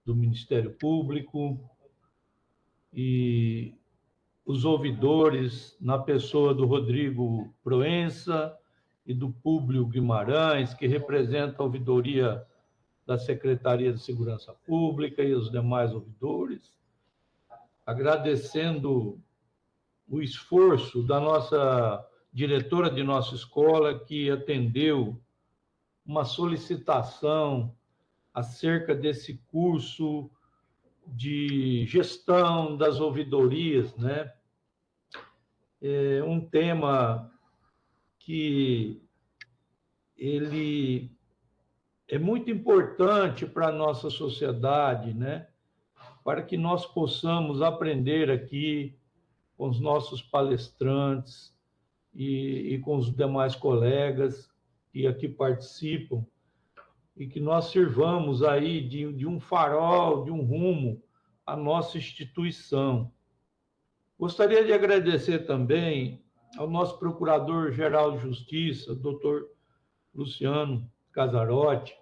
do Ministério Público e os ouvidores, na pessoa do Rodrigo Proença e do Públio Guimarães, que representa a ouvidoria da Secretaria de Segurança Pública e os demais ouvidores, agradecendo o esforço da nossa diretora de nossa escola, que atendeu uma solicitação acerca desse curso de gestão das ouvidorias, né? É um tema que ele é muito importante para a nossa sociedade, né? Para que nós possamos aprender aqui com os nossos palestrantes e com os demais colegas que aqui participam, e que nós sirvamos aí de um farol, de um rumo à nossa instituição. Gostaria de agradecer também ao nosso Procurador-Geral de Justiça, doutor Luciano Casarotti,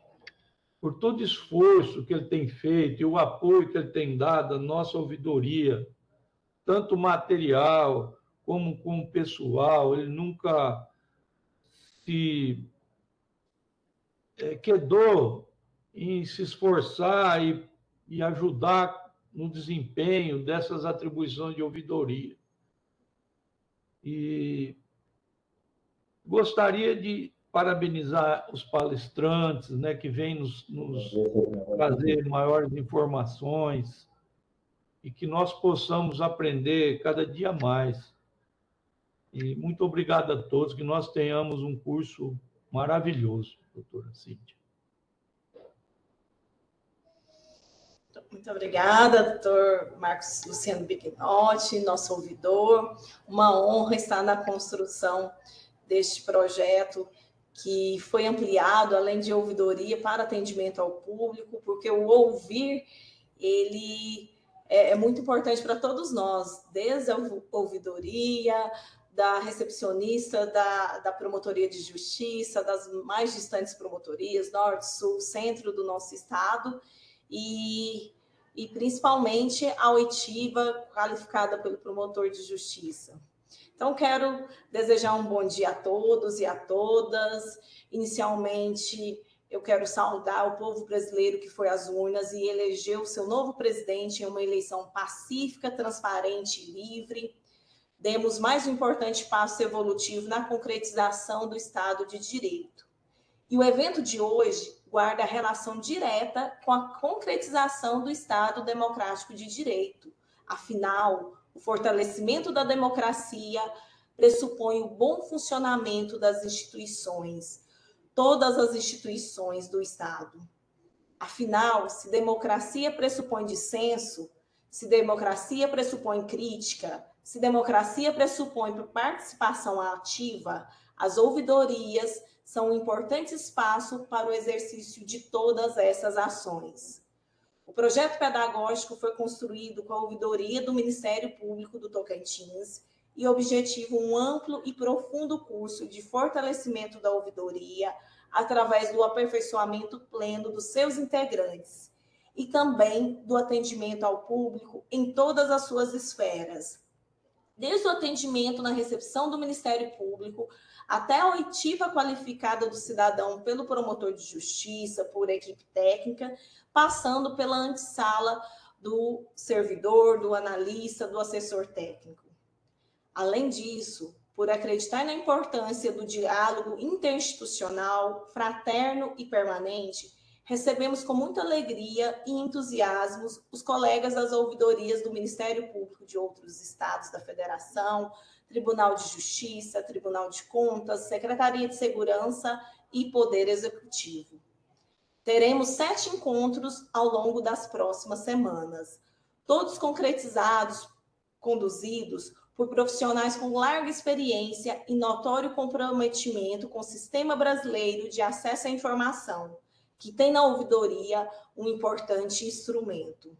por todo o esforço que ele tem feito e o apoio que ele tem dado à nossa ouvidoria, tanto material como com o pessoal. Ele nunca se quedou em se esforçar e ajudar no desempenho dessas atribuições de ouvidoria. E gostaria de parabenizar os palestrantes, né, que vêm nos trazer maiores informações e que nós possamos aprender cada dia mais. E muito obrigado a todos, que nós tenhamos um curso maravilhoso, doutora Cíntia. Muito obrigada, doutor Marcos Luciano Bignoti, nosso ouvidor. Uma honra estar na construção deste projeto, que foi ampliado, além de ouvidoria, para atendimento ao público, porque o ouvir, ele é muito importante para todos nós, desde a ouvidoria, da recepcionista, da promotoria de justiça, das mais distantes promotorias, norte, sul, centro do nosso estado, e principalmente a oitiva qualificada pelo promotor de justiça. Então, quero desejar um bom dia a todos e a todas. Inicialmente, eu quero saudar o povo brasileiro que foi às urnas e elegeu seu novo presidente em uma eleição pacífica, transparente e livre. Demos mais um importante passo evolutivo na concretização do Estado de Direito. E o evento de hoje guarda relação direta com a concretização do Estado Democrático de Direito. Afinal, o fortalecimento da democracia pressupõe o bom funcionamento das instituições, todas as instituições do Estado. Afinal, se democracia pressupõe dissenso, se democracia pressupõe crítica, se democracia pressupõe participação ativa, as ouvidorias são um importante espaço para o exercício de todas essas ações. O projeto pedagógico foi construído com a ouvidoria do Ministério Público do Tocantins e objetiva um amplo e profundo curso de fortalecimento da ouvidoria através do aperfeiçoamento pleno dos seus integrantes e também do atendimento ao público em todas as suas esferas, desde o atendimento na recepção do Ministério Público até a oitiva qualificada do cidadão pelo promotor de justiça, por equipe técnica, passando pela antessala do servidor, do analista, do assessor técnico. Além disso, por acreditar na importância do diálogo interinstitucional, fraterno e permanente, recebemos com muita alegria e entusiasmo os colegas das ouvidorias do Ministério Público de outros estados da Federação, Tribunal de Justiça, Tribunal de Contas, Secretaria de Segurança e Poder Executivo. Teremos 7 encontros ao longo das próximas semanas, todos concretizados, conduzidos por profissionais com larga experiência e notório comprometimento com o sistema brasileiro de acesso à informação, que tem na ouvidoria um importante instrumento.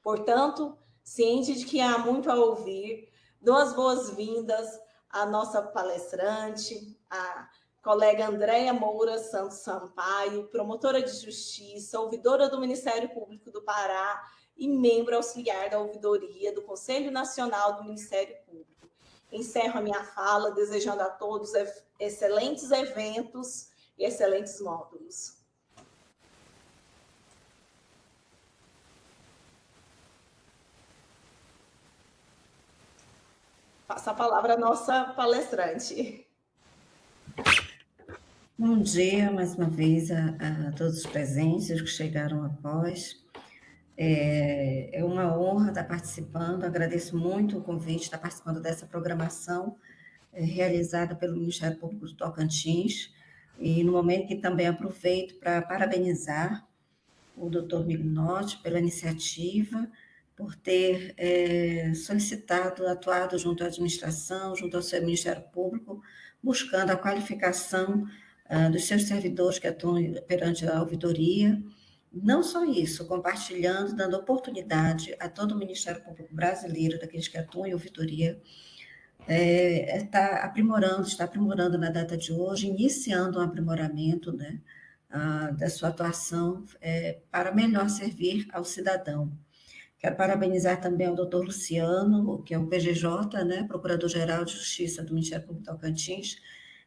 Portanto, ciente de que há muito a ouvir, dou as boas-vindas à nossa palestrante, a colega Andréia Moura Santos Sampaio, promotora de justiça, ouvidora do Ministério Público do Pará e membro auxiliar da ouvidoria do Conselho Nacional do Ministério Público. Encerro a minha fala desejando a todos excelentes eventos e excelentes módulos. Passo a palavra à nossa palestrante. Bom dia, mais uma vez, a todos os presentes, os que chegaram após. É uma honra estar participando, agradeço muito o convite, estar participando dessa programação realizada pelo Ministério Público do Tocantins, e no momento que também aproveito para parabenizar o doutor Mignotti pela iniciativa, por ter solicitado, atuado junto à administração, junto ao seu Ministério Público, buscando a qualificação dos seus servidores que atuam perante a ouvidoria. Não só isso, compartilhando, dando oportunidade a todo o Ministério Público brasileiro, daqueles que atuam em ouvidoria, está aprimorando na data de hoje, iniciando um aprimoramento, né, da sua atuação para melhor servir ao cidadão. Quero parabenizar também o doutor Luciano, que é o PGJ, né, Procurador-Geral de Justiça do Ministério Público do Tocantins,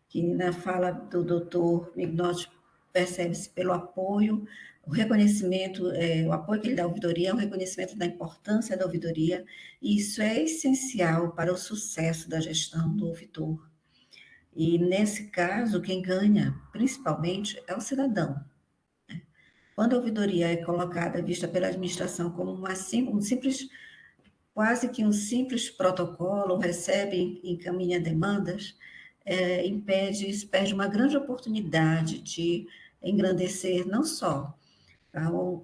que na fala do doutor Mignotti percebe-se pelo apoio, o reconhecimento, o apoio que ele dá à ouvidoria, o reconhecimento da importância da ouvidoria, e isso é essencial para o sucesso da gestão do ouvidor. E, nesse caso, quem ganha, principalmente, é o cidadão. Quando a ouvidoria é colocada, vista pela administração como um simples, quase que um simples protocolo, recebe e encaminha demandas, perde uma grande oportunidade de engrandecer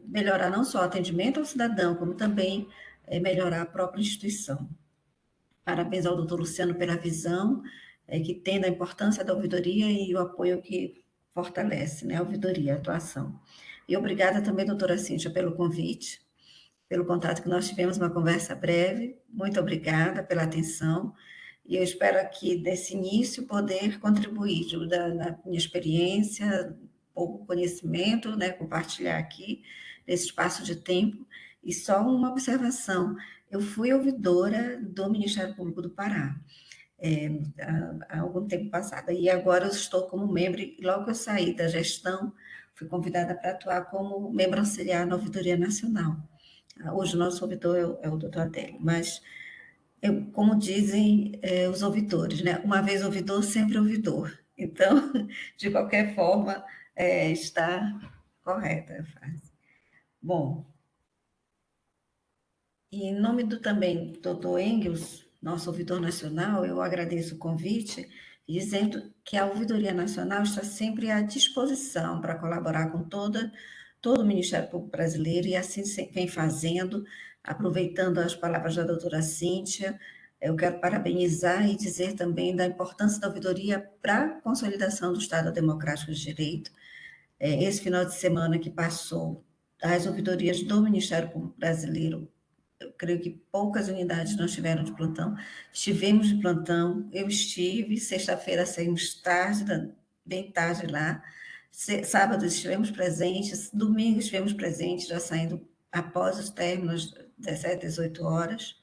melhorar não só o atendimento ao cidadão, como também melhorar a própria instituição. Parabéns ao doutor Luciano pela visão que tem da importância da ouvidoria e o apoio que fortalece, né, a ouvidoria, a atuação. E obrigada também, doutora Cíntia, pelo convite, pelo contato que nós tivemos, uma conversa breve. Muito obrigada pela atenção. E eu espero aqui, desse início, poder contribuir na minha experiência, pouco conhecimento, né, compartilhar aqui, nesse espaço de tempo. E só uma observação, eu fui ouvidora do Ministério Público do Pará, há algum tempo passado, e agora eu estou como membro, e logo que eu saí da gestão, fui convidada para atuar como membro auxiliar na Ouvidoria Nacional. Hoje o nosso ouvidor é o doutor Adélio, mas, como dizem os ouvidores, né? Uma vez ouvidor, sempre ouvidor. Então, de qualquer forma, está correta a frase. Bom, e em nome também do doutor Engels, nosso ouvidor nacional, eu agradeço o convite, dizendo que a Ouvidoria Nacional está sempre à disposição para colaborar com todo o Ministério Público Brasileiro, e assim vem fazendo, aproveitando as palavras da doutora Cíntia. Eu quero parabenizar e dizer também da importância da ouvidoria para a consolidação do Estado Democrático de Direito. Esse final de semana que passou, as ouvidorias do Ministério Público Brasileiro, eu creio que poucas unidades não estiveram de plantão. Estivemos de plantão, eu estive, sexta-feira saímos tarde, bem tarde lá, sábado estivemos presentes, domingo estivemos presentes, já saindo após os términos, 17, 18 horas.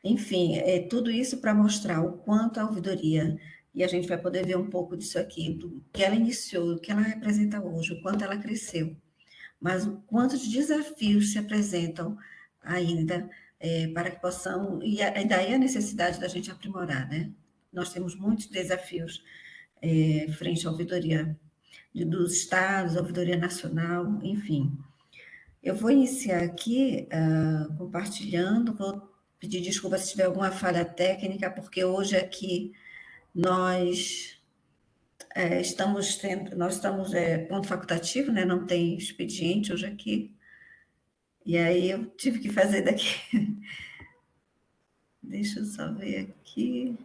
Enfim, tudo isso para mostrar o quanto a ouvidoria, e a gente vai poder ver um pouco disso aqui, do que ela iniciou, o que ela representa hoje, o quanto ela cresceu, mas o quanto de desafios se apresentam ainda para que possam, e daí a necessidade da gente aprimorar, né? Nós temos muitos desafios frente à ouvidoria dos estados, à ouvidoria nacional, enfim. Eu vou iniciar aqui compartilhando, vou pedir desculpa se tiver alguma falha técnica, porque hoje aqui nós estamos ponto facultativo, né? Não tem expediente hoje aqui. E aí eu tive que fazer daqui. Deixa eu só ver aqui.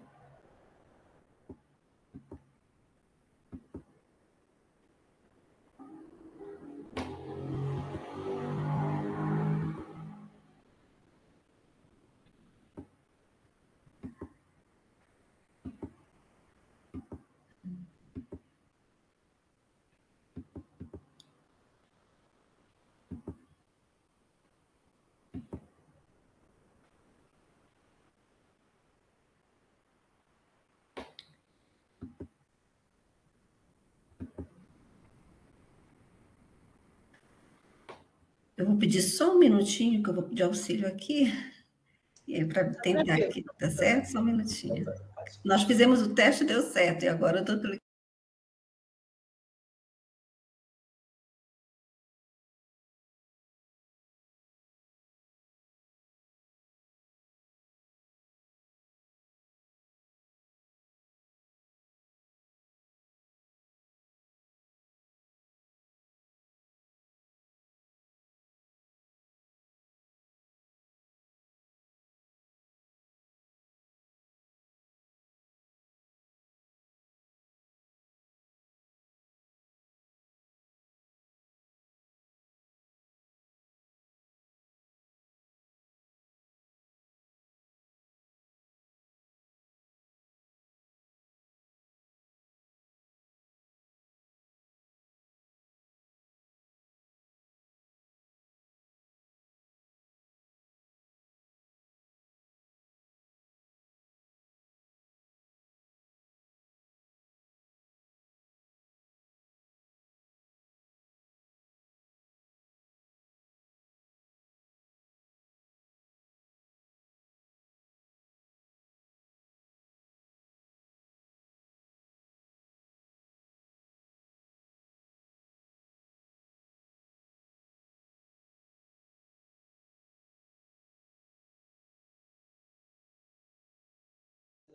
Eu vou pedir só um minutinho, que eu vou pedir auxílio aqui, para tentar Tranquilo. aqui, tá certo? Só um minutinho. Nós fizemos o teste e deu certo, e agora eu estou clicando.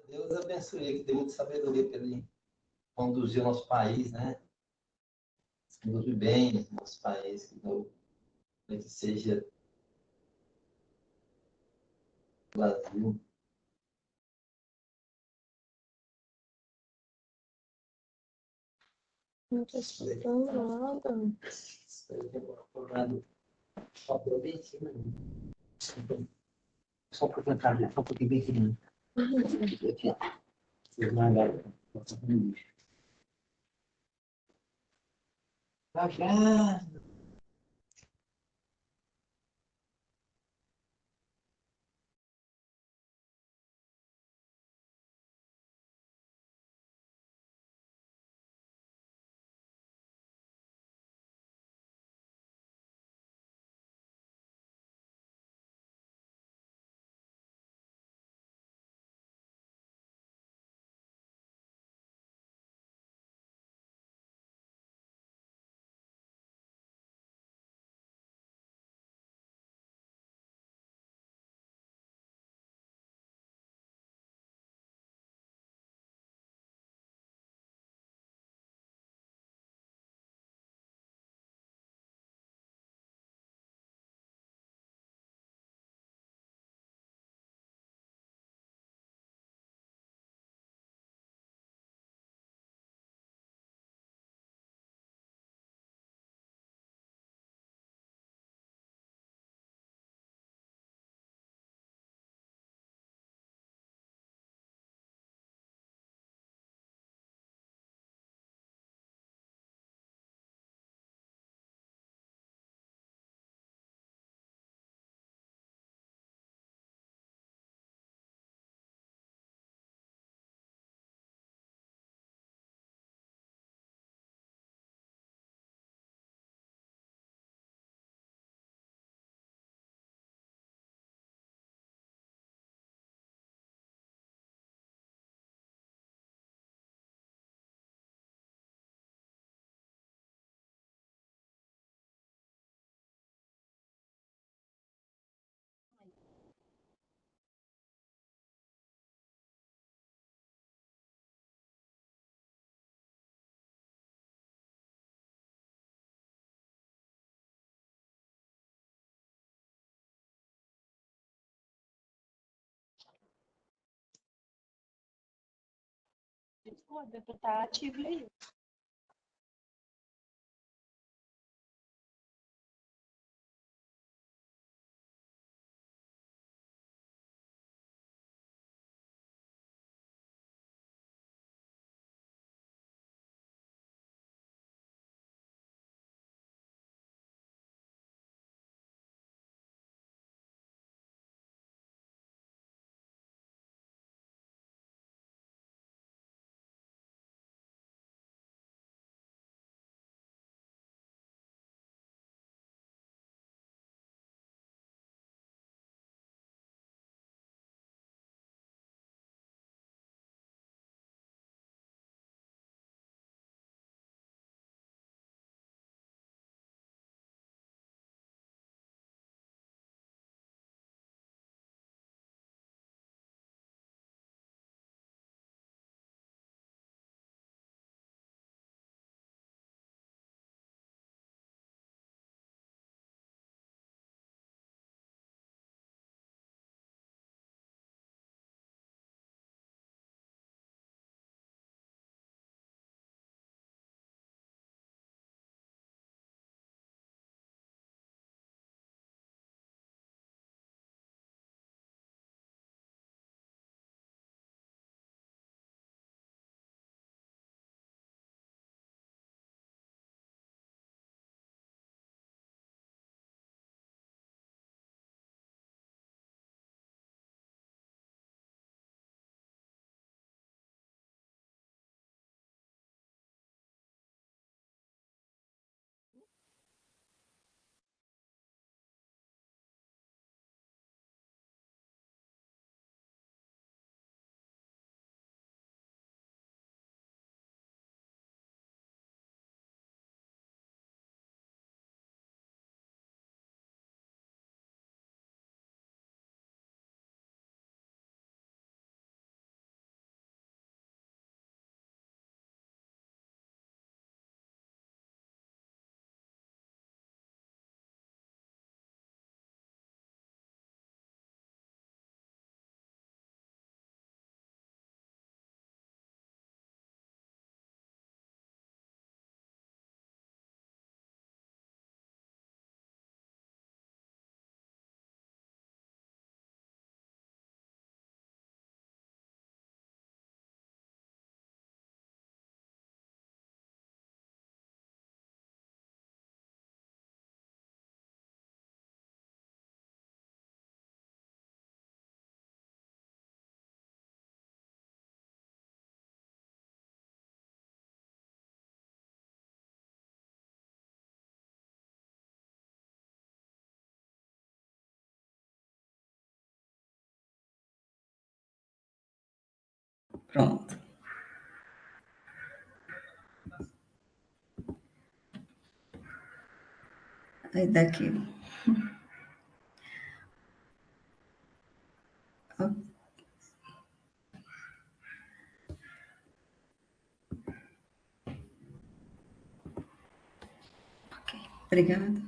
Deus abençoe, que dê muita sabedoria para ele conduzir o nosso país, né? Conduzir bem o nosso país, que seja o Brasil. Não estou escutando nada. Só por bem aqui, né? Só por cantar, só um pouquinho bem aqui. Aqui, ó. Devagar. Pô, deve estar ativo aí. Pronto. Aí daqui. Ok, obrigada.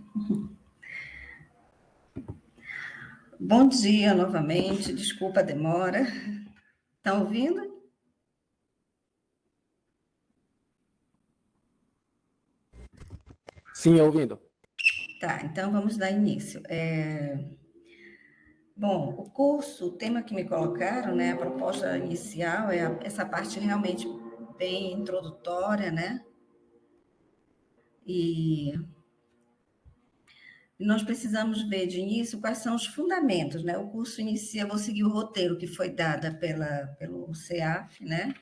Bom dia novamente, desculpa a demora. Está ouvindo? Sim, ouvindo. Tá, então vamos dar início. Bom, o curso, o tema que me colocaram, né, a proposta inicial é essa parte realmente bem introdutória, né? E nós precisamos ver de início quais são os fundamentos, né? O curso inicia, vou seguir o roteiro que foi dado pelo CEAF, né?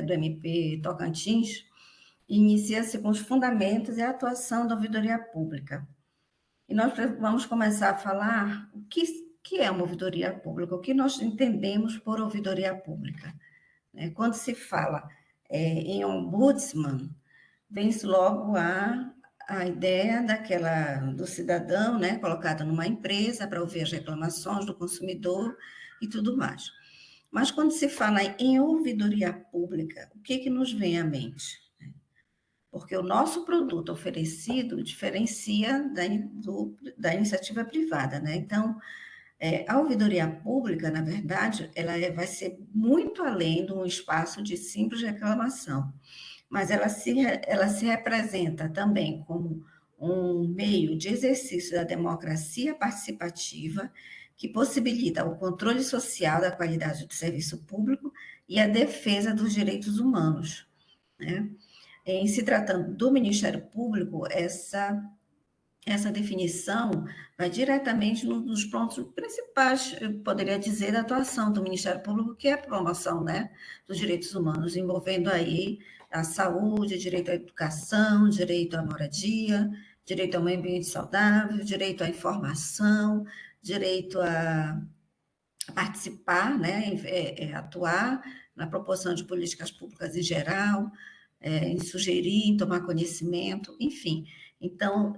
Do MP Tocantins, e inicia-se com os fundamentos e a atuação da ouvidoria pública. E nós vamos começar a falar o que é uma ouvidoria pública, o que nós entendemos por ouvidoria pública. Quando se fala em ombudsman, vem-se logo a ideia do cidadão, né, colocado numa empresa para ouvir as reclamações do consumidor e tudo mais. Mas quando se fala em ouvidoria pública, o que nos vem à mente? Porque o nosso produto oferecido diferencia da iniciativa privada, né? Então, a ouvidoria pública, na verdade, ela vai ser muito além de um espaço de simples reclamação, mas ela se representa também como um meio de exercício da democracia participativa que possibilita o controle social da qualidade do serviço público e a defesa dos direitos humanos, né? Em se tratando do Ministério Público, essa definição vai diretamente num dos pontos principais, eu poderia dizer, da atuação do Ministério Público, que é a promoção, né, dos direitos humanos, envolvendo aí a saúde, direito à educação, direito à moradia, direito a um ambiente saudável, direito à informação, direito a participar, né, atuar na proposição de políticas públicas em geral, em sugerir, em tomar conhecimento, enfim. Então,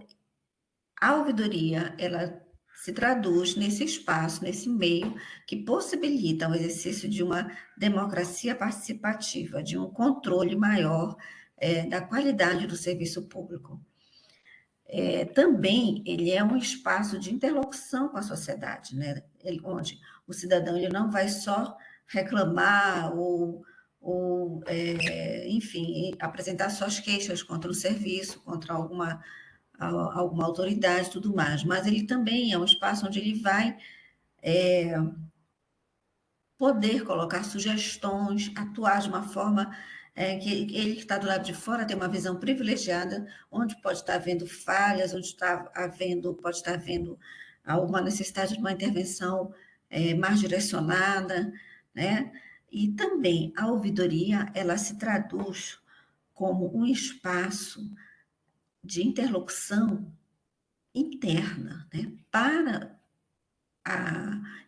a ouvidoria, ela se traduz nesse espaço, nesse meio, que possibilita o exercício de uma democracia participativa, de um controle maior da qualidade do serviço público. Também, ele é um espaço de interlocução com a sociedade, né? Onde o cidadão ele não vai só reclamar enfim, apresentar suas queixas contra o serviço, contra alguma autoridade e tudo mais, mas ele também é um espaço onde ele vai poder colocar sugestões, atuar de uma forma que ele que está do lado de fora tem uma visão privilegiada, onde pode estar havendo falhas, onde pode estar havendo alguma necessidade de uma intervenção mais direcionada, né? E também a ouvidoria, ela se traduz como um espaço de interlocução interna, né?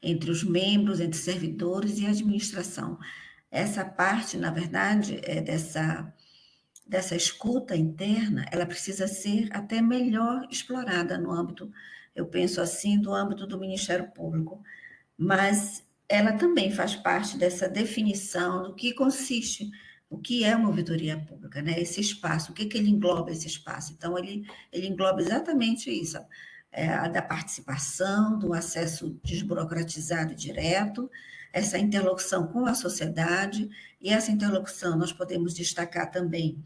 Entre os membros, entre servidores e administração. Essa parte, na verdade, dessa escuta interna, ela precisa ser até melhor explorada no âmbito, eu penso assim, do âmbito do Ministério Público, mas ela também faz parte dessa definição do que consiste, o que é uma ouvidoria pública, né? Esse espaço, o que ele engloba esse espaço? Então, ele engloba exatamente isso, a da participação, do acesso desburocratizado e direto, essa interlocução com a sociedade, e essa interlocução nós podemos destacar também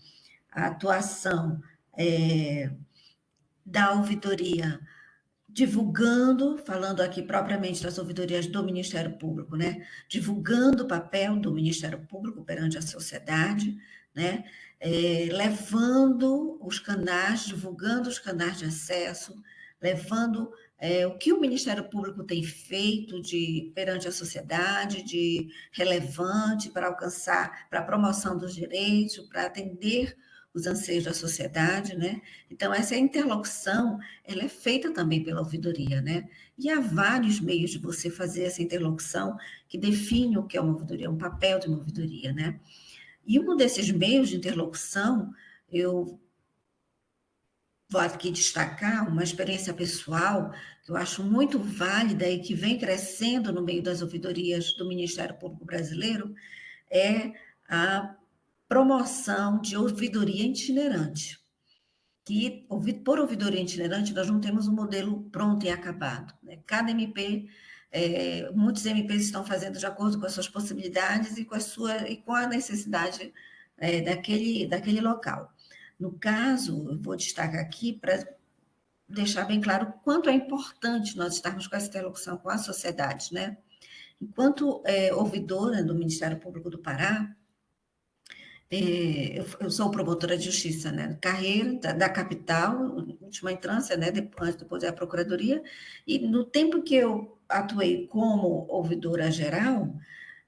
a atuação da ouvidoria divulgando, falando aqui propriamente das ouvidorias do Ministério Público, né? Divulgando o papel do Ministério Público perante a sociedade, né? Levando os canais, divulgando os canais de acesso, levando o que o Ministério Público tem feito perante a sociedade, de relevante para alcançar, para a promoção dos direitos, para atender os anseios da sociedade, né? Então, essa interlocução, ela é feita também pela ouvidoria, né? E há vários meios de você fazer essa interlocução que define o que é uma ouvidoria, um papel de uma ouvidoria, né? E um desses meios de interlocução, eu vou aqui destacar uma experiência pessoal que eu acho muito válida e que vem crescendo no meio das ouvidorias do Ministério Público Brasileiro, é a promoção de ouvidoria itinerante. Que, por ouvidoria itinerante, nós não temos um modelo pronto e acabado, né? Cada MP, muitos MPs estão fazendo de acordo com as suas possibilidades e com a necessidade daquele local. No caso, eu vou destacar aqui para deixar bem claro o quanto é importante nós estarmos com essa interlocução com a sociedade, né? Enquanto ouvidora do Ministério Público do Pará, eu sou promotora de justiça, né? Carreira da capital, última instância, né? Depois da Procuradoria, e no tempo que eu atuei como ouvidora geral,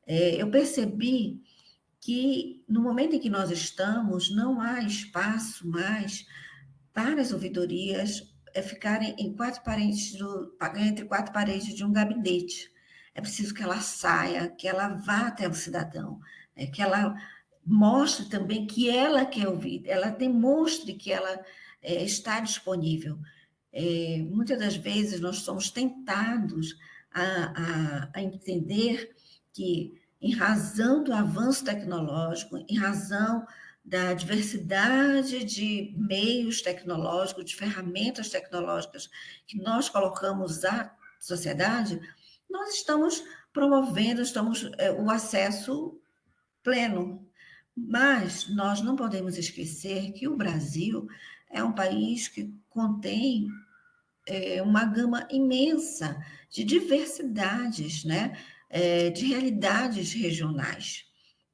eu percebi que no momento em que nós estamos, não há espaço mais para as ouvidorias ficarem entre quatro paredes de um gabinete. É preciso que ela saia, que ela vá até o cidadão, que ela mostre também que ela quer ouvir, ela demonstre que ela está disponível. Muitas das vezes nós somos tentados a entender que, em razão do avanço tecnológico, em razão da diversidade de meios tecnológicos, de ferramentas tecnológicas que nós colocamos à sociedade, nós estamos promovendo o acesso pleno. Mas nós não podemos esquecer que o Brasil é um país que contém uma gama imensa de diversidades, né? De realidades regionais.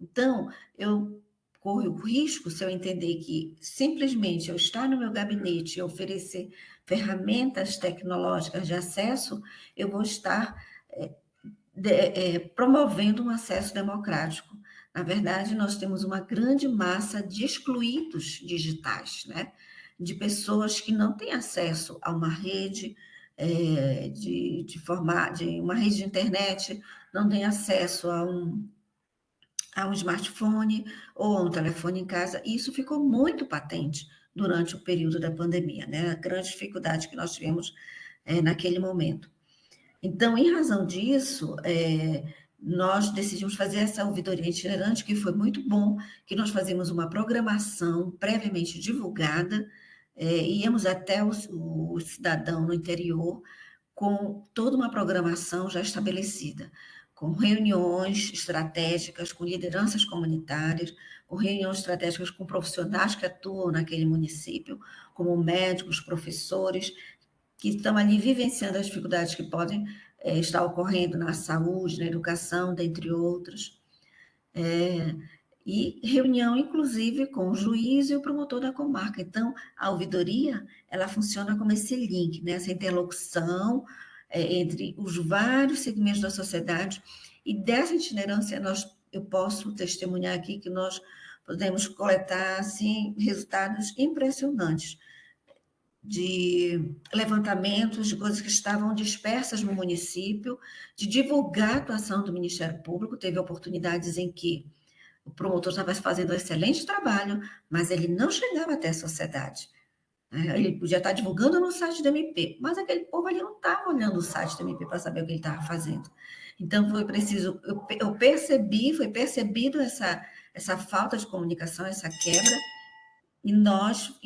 Então, eu corro o risco, se eu entender que simplesmente eu estar no meu gabinete e oferecer ferramentas tecnológicas de acesso, eu vou estar promovendo um acesso democrático. Na verdade, nós temos uma grande massa de excluídos digitais, né? De pessoas que não têm acesso a uma rede uma rede de internet, não têm acesso a um smartphone ou a um telefone em casa, e isso ficou muito patente durante o período da pandemia, né? A grande dificuldade que nós tivemos naquele momento. Então, em razão disso, nós decidimos fazer essa ouvidoria itinerante, que foi muito bom, que nós fazemos uma programação previamente divulgada, íamos até o cidadão no interior com toda uma programação já estabelecida, com reuniões estratégicas com lideranças comunitárias, com reuniões estratégicas com profissionais que atuam naquele município, como médicos, professores, que estão ali vivenciando as dificuldades que podem estar ocorrendo na saúde, na educação, dentre outras. E reunião, inclusive, com o juiz e o promotor da comarca. Então, a ouvidoria, ela funciona como esse link, né? Essa interlocução entre os vários segmentos da sociedade, e dessa itinerância eu posso testemunhar aqui que nós podemos coletar, assim, resultados impressionantes de levantamentos de coisas que estavam dispersas no município, de divulgar a atuação do Ministério Público. Teve oportunidades em que o promotor estava fazendo um excelente trabalho, mas ele não chegava até a sociedade. Ele podia estar divulgando no site do MP, mas aquele povo ali não estava olhando o site do MP para saber o que ele estava fazendo. Então, foi preciso, foi percebido essa falta de comunicação, essa quebra, e nós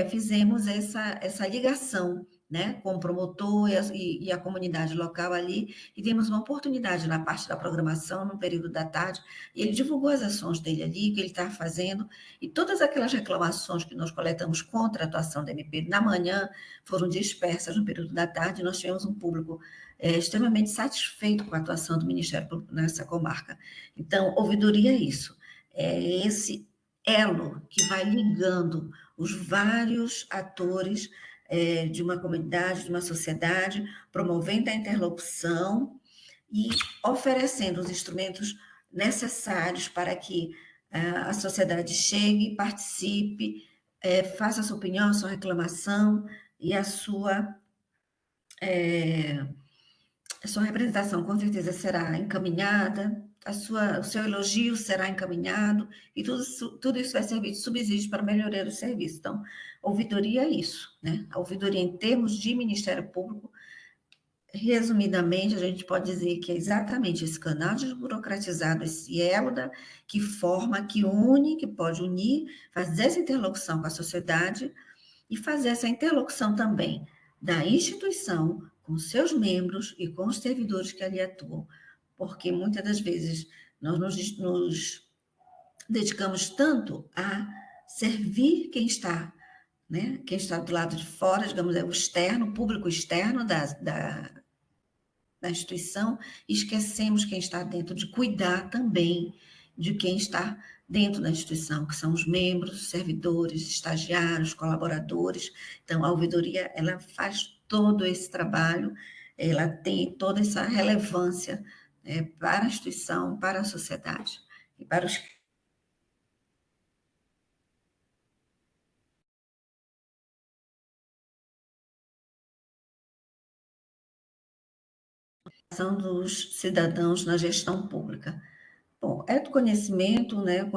fizemos essa ligação, né, com o promotor e a comunidade local ali, e vimos uma oportunidade na parte da programação, no período da tarde, e ele divulgou as ações dele ali, o que ele estava fazendo, e todas aquelas reclamações que nós coletamos contra a atuação da MP na manhã foram dispersas no período da tarde, e nós tivemos um público extremamente satisfeito com a atuação do Ministério Público nessa comarca. Então, ouvidoria é isso, esse elo que vai ligando os vários atores de uma comunidade, de uma sociedade, promovendo a interlocução e oferecendo os instrumentos necessários para que a sociedade chegue, participe, faça a sua opinião, a sua reclamação e a sua representação com certeza será encaminhada, o seu elogio será encaminhado, e tudo isso vai servir de subsídio para a melhoria do serviço. Então, a ouvidoria é isso, né? A ouvidoria em termos de Ministério Público, resumidamente, a gente pode dizer que é exatamente esse canal desburocratizado, esse elo que forma, que une, que pode unir, fazer essa interlocução com a sociedade e fazer essa interlocução também da instituição com seus membros e com os servidores que ali atuam, porque muitas das vezes nós nos dedicamos tanto a servir quem está, né? Quem está do lado de fora, digamos, é o externo, o público externo da instituição, e esquecemos quem está dentro, de cuidar também de quem está dentro da instituição, que são os membros, os servidores, estagiários, colaboradores. Então, a ouvidoria, ela faz todo esse trabalho, ela tem toda essa relevância para a instituição, para a sociedade e para os dos cidadãos na gestão pública. Bom, é do conhecimento, né,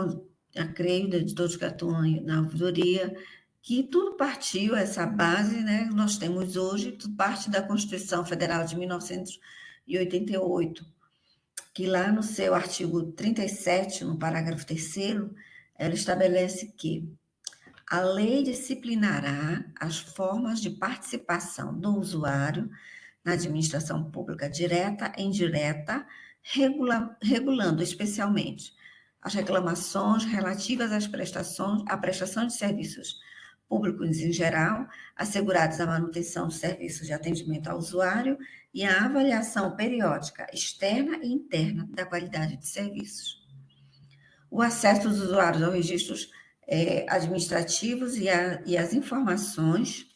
creio, de todos que atuam na ouvidoria, que tudo partiu, essa base, né, nós temos hoje, tudo parte da Constituição Federal de 1988, que lá no seu artigo 37, no parágrafo 3º, ela estabelece que a lei disciplinará as formas de participação do usuário na administração pública direta e indireta, regulando especialmente as reclamações relativas à prestação de serviços públicos em geral, assegurados a manutenção dos serviços de atendimento ao usuário e a avaliação periódica externa e interna da qualidade de serviços. O acesso dos usuários aos registros administrativos e as informações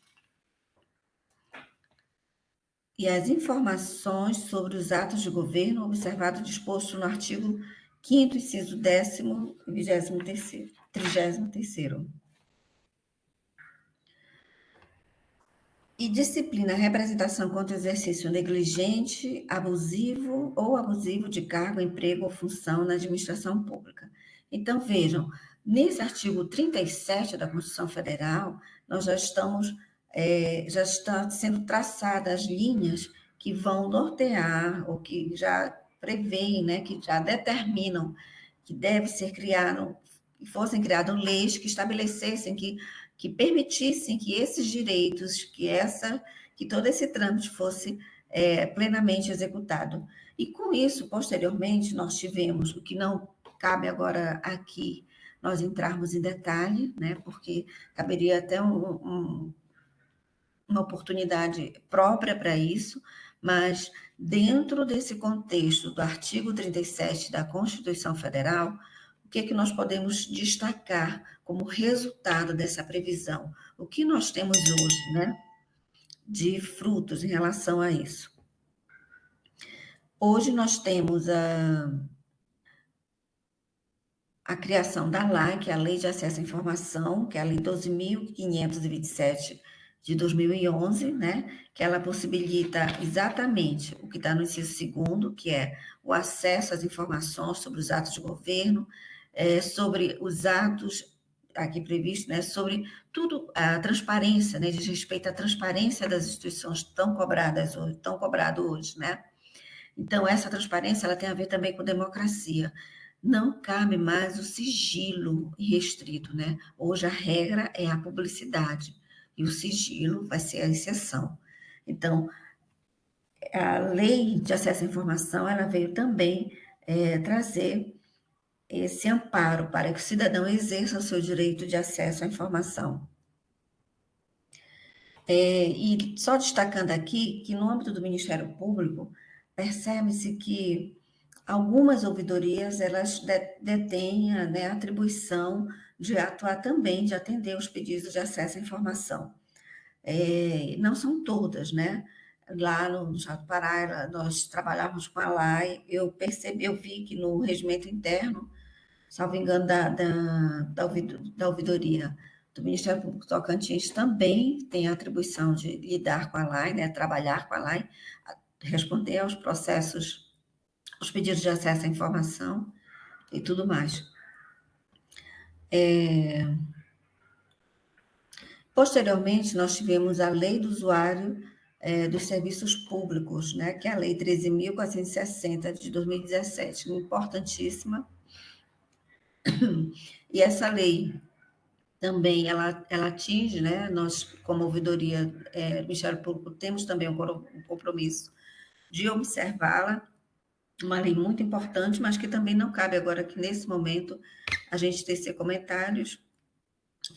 sobre os atos de governo, observado o disposto no artigo 5º, inciso 10º e 33º. E disciplina a representação contra o exercício negligente, abusivo de cargo, emprego ou função na administração pública. Então, vejam, nesse artigo 37 da Constituição Federal, nós já estão sendo traçadas as linhas que vão nortear, ou que já prevêem, né, que já determinam que deve ser criado, que fossem criadas leis que estabelecessem, que permitissem que esses direitos, que todo esse trâmite fosse plenamente executado. E com isso, posteriormente, nós tivemos, o que não cabe agora aqui, nós entrarmos em detalhe, né, porque caberia até uma oportunidade própria para isso, mas dentro desse contexto do artigo 37 da Constituição Federal, o que é que nós podemos destacar como resultado dessa previsão? O que nós temos hoje, né, de frutos em relação a isso? Hoje nós temos a criação da LAI, que é a Lei de Acesso à Informação, que é a Lei 12.527 de 2011, né, que ela possibilita exatamente o que está no inciso 2º, que é o acesso às informações sobre os atos de governo, sobre os atos aqui previstos, né, sobre tudo, a transparência, né, diz respeito à transparência das instituições tão cobrado hoje, né? Então, essa transparência, ela tem a ver também com democracia. Não cabe mais o sigilo restrito, né? Hoje a regra é a publicidade, e o sigilo vai ser a exceção. Então, a Lei de Acesso à Informação, ela veio também trazer esse amparo para que o cidadão exerça o seu direito de acesso à informação. E só destacando aqui que no âmbito do Ministério Público, percebe-se que algumas ouvidorias, elas detêm, né, a atribuição de atuar também, de atender os pedidos de acesso à informação. Não são todas, né? Lá no Estado do Pará, nós trabalhávamos com a LAI, eu vi que no regimento interno, salvo engano, da ouvidoria, do Ministério Público Tocantins também tem a atribuição de lidar com a LAI, né, trabalhar com a LAI, responder aos processos, aos pedidos de acesso à informação e tudo mais. Posteriormente, nós tivemos a Lei do Usuário dos Serviços Públicos, né, que é a Lei 13.460 de 2017, importantíssima. E essa lei também, ela atinge, né, nós, como ouvidoria do Ministério Público, temos também um compromisso de observá-la, uma lei muito importante, mas que também não cabe agora que, nesse momento, a gente tecer comentários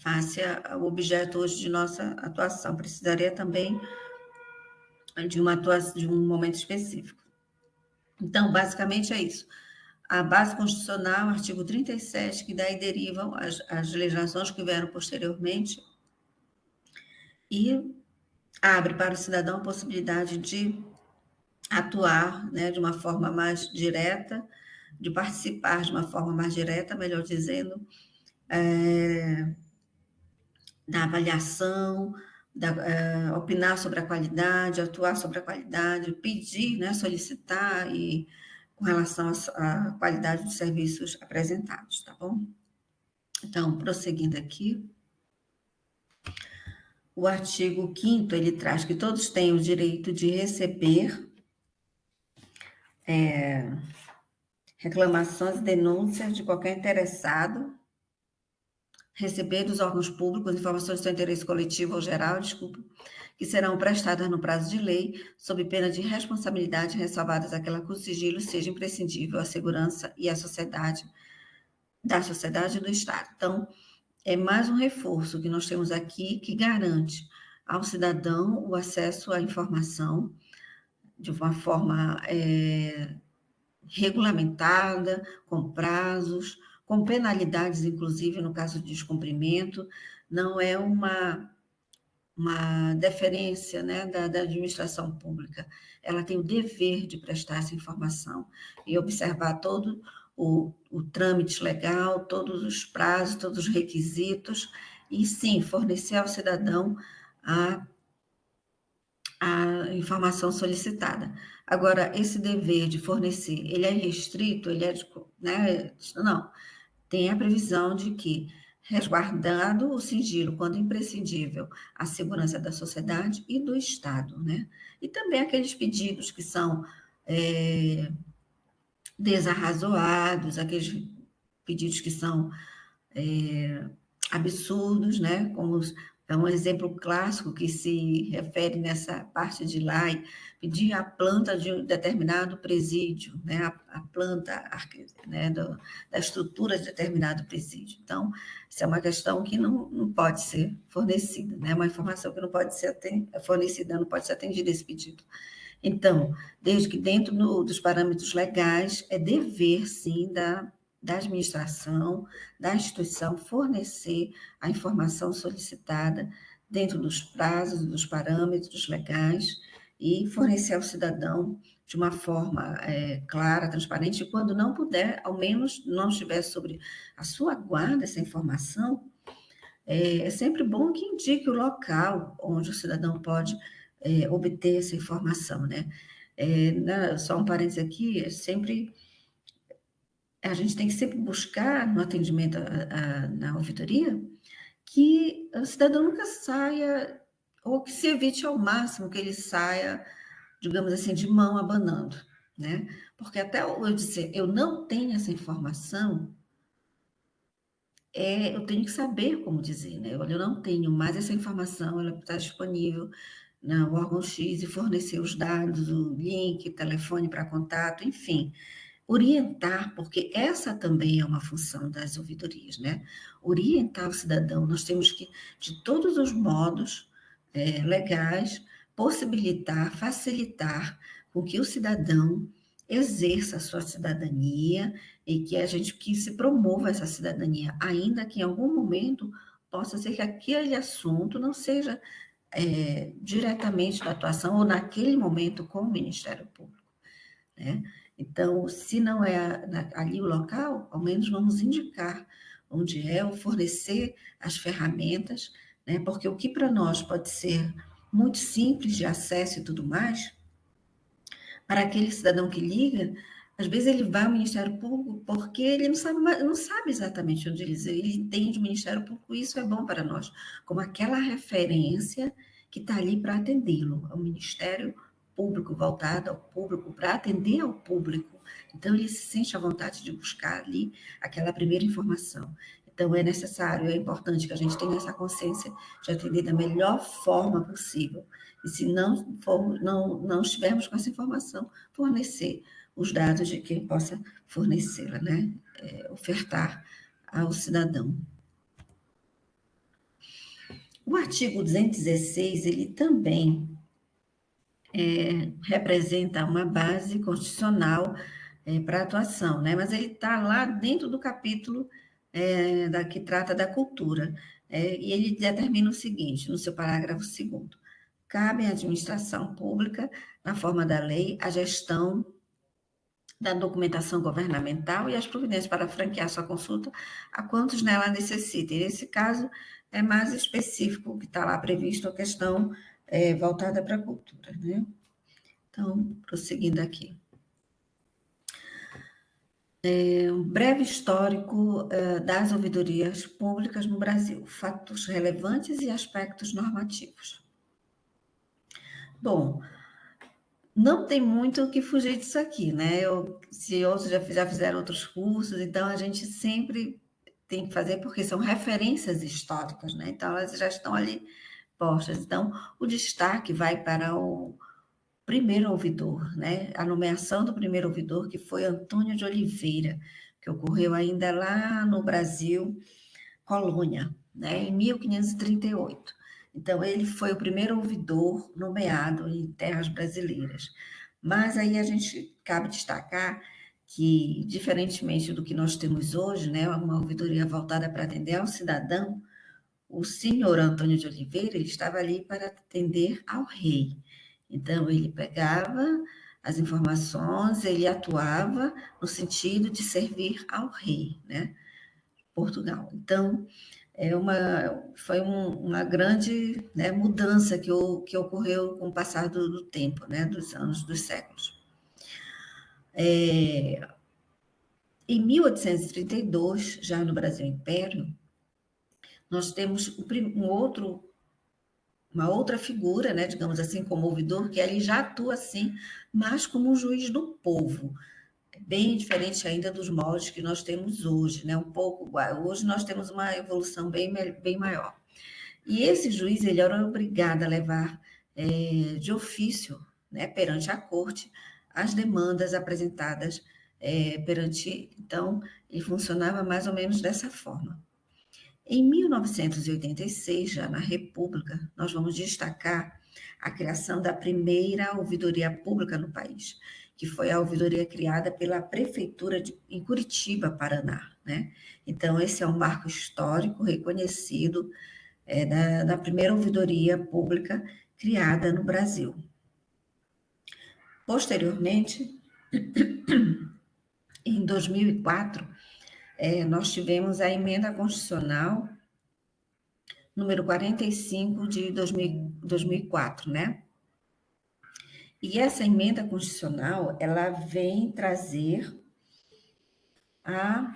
face ao objeto hoje de nossa atuação. Precisaria também de uma atuação, de um momento específico. Então, basicamente é isso. A base constitucional, artigo 37, que daí derivam as legislações que vieram posteriormente, e abre para o cidadão a possibilidade de atuar, né, de uma forma mais direta, de participar de uma forma mais direta, melhor dizendo, da avaliação, opinar sobre a qualidade, atuar sobre a qualidade, pedir, né, solicitar e com relação à qualidade dos serviços apresentados, tá bom? Então, prosseguindo aqui, o artigo 5º, ele traz que todos têm o direito de receber reclamações e denúncias de qualquer interessado, receber dos órgãos públicos informações de seu interesse coletivo ou geral, que serão prestadas no prazo de lei, sob pena de responsabilidade, ressalvadas aquela cujo sigilo seja imprescindível à segurança e à sociedade, da sociedade e do Estado. Então, é mais um reforço que nós temos aqui que garante ao cidadão o acesso à informação de uma forma regulamentada, com prazos, com penalidades, inclusive, no caso de descumprimento. Não é uma deferência, né, da administração pública. Ela tem o dever de prestar essa informação e observar todo o trâmite legal, todos os prazos, todos os requisitos, e sim, fornecer ao cidadão a informação solicitada. Agora, esse dever de fornecer, ele é restrito, ele é, né, não, tem a previsão de que, resguardado o sigilo, quando imprescindível, a segurança da sociedade e do Estado, né? E também aqueles pedidos que são desarrazoados, aqueles pedidos que são absurdos, né? Como é um exemplo clássico que se refere nessa parte de lei, pedir a planta de um determinado presídio, né? A planta, né, da estrutura de determinado presídio. Então, isso é uma questão que não pode ser fornecida, né? Uma informação que não pode ser fornecida, não pode ser atendida esse pedido. Então, desde que dentro dos parâmetros legais, é dever, sim, da administração, da instituição, fornecer a informação solicitada dentro dos prazos, dos parâmetros legais e fornecer ao cidadão de uma forma clara, transparente, e quando não puder, ao menos não estiver sobre a sua guarda essa informação, é sempre bom que indique o local onde o cidadão pode obter essa informação, né? Só um parênteses aqui, a gente tem que sempre buscar no atendimento na ouvidoria que o cidadão nunca saia, ou que se evite ao máximo que ele saia, digamos assim, de mão abanando, né? Porque até eu dizer, eu não tenho essa informação, eu tenho que saber como dizer, né? Olha, eu não tenho mais essa informação, ela está disponível no órgão X e fornecer os dados, o link, telefone para contato, enfim. Orientar, porque essa também é uma função das ouvidorias, né? Orientar o cidadão, nós temos que, de todos os modos legais, possibilitar, facilitar com que o cidadão exerça a sua cidadania e que se promova essa cidadania, ainda que em algum momento possa ser que aquele assunto não seja diretamente da atuação ou naquele momento com o Ministério Público, né? Então, se não é ali o local, ao menos vamos indicar onde é, o fornecer as ferramentas, né? Porque o que para nós pode ser muito simples de acesso e tudo mais, para aquele cidadão que liga, às vezes ele vai ao Ministério Público porque ele não sabe exatamente onde ele entende o Ministério Público, e isso é bom para nós, como aquela referência que está ali para atendê-lo, é o Ministério Público voltado ao público, para atender ao público. Então, ele se sente à vontade de buscar ali aquela primeira informação. Então, é necessário, é importante que a gente tenha essa consciência de atender da melhor forma possível. E se não estivermos com essa informação, fornecer os dados de quem possa fornecê-la, né? Ofertar ao cidadão. O artigo 216, ele também representa uma base constitucional para atuação, né? Mas ele está lá dentro do capítulo que trata da cultura. E ele determina o seguinte, no seu parágrafo 2º: cabe à administração pública, na forma da lei, a gestão da documentação governamental e as providências para franquear sua consulta a quantos nela necessitem. Nesse caso, é mais específico, que está lá previsto a questão voltada para a cultura, né? Então, prosseguindo aqui. Um breve histórico das ouvidorias públicas no Brasil, fatos relevantes e aspectos normativos. Bom, não tem muito o que fugir disso aqui, né? Se outros já fizeram outros cursos, então a gente sempre tem que fazer, porque são referências históricas, né? Então, elas já estão ali postas. Então, o destaque vai para o primeiro ouvidor, né? A nomeação do primeiro ouvidor, que foi Antônio de Oliveira, que ocorreu ainda lá no Brasil, colônia, né? Em 1538. Então, ele foi o primeiro ouvidor nomeado em terras brasileiras. Mas aí a gente cabe destacar que, diferentemente do que nós temos hoje, né, uma ouvidoria voltada para atender ao cidadão, o senhor Antônio de Oliveira, ele estava ali para atender ao rei. Então, ele pegava as informações, ele atuava no sentido de servir ao rei, né, Portugal. Então, foi uma grande, né, mudança que ocorreu com o passar do tempo, né, dos anos, dos séculos. Em 1832, já no Brasil Império, nós temos uma outra figura, né, digamos assim, como ouvidor, que ele já atua assim, mas como um juiz do povo, bem diferente ainda dos moldes que nós temos hoje, né, um pouco igual. Hoje nós temos uma evolução bem maior. E esse juiz, ele era obrigado a levar de ofício, né, perante a corte, as demandas apresentadas perante... Então, ele funcionava mais ou menos dessa forma. Em 1986, já na República, nós vamos destacar a criação da primeira ouvidoria pública no país, que foi a ouvidoria criada pela Prefeitura em Curitiba, Paraná, né? Então, esse é um marco histórico reconhecido da primeira ouvidoria pública criada no Brasil. Posteriormente, em 2004, nós tivemos a emenda constitucional número 45 de 2004, né? E essa emenda constitucional, ela vem trazer a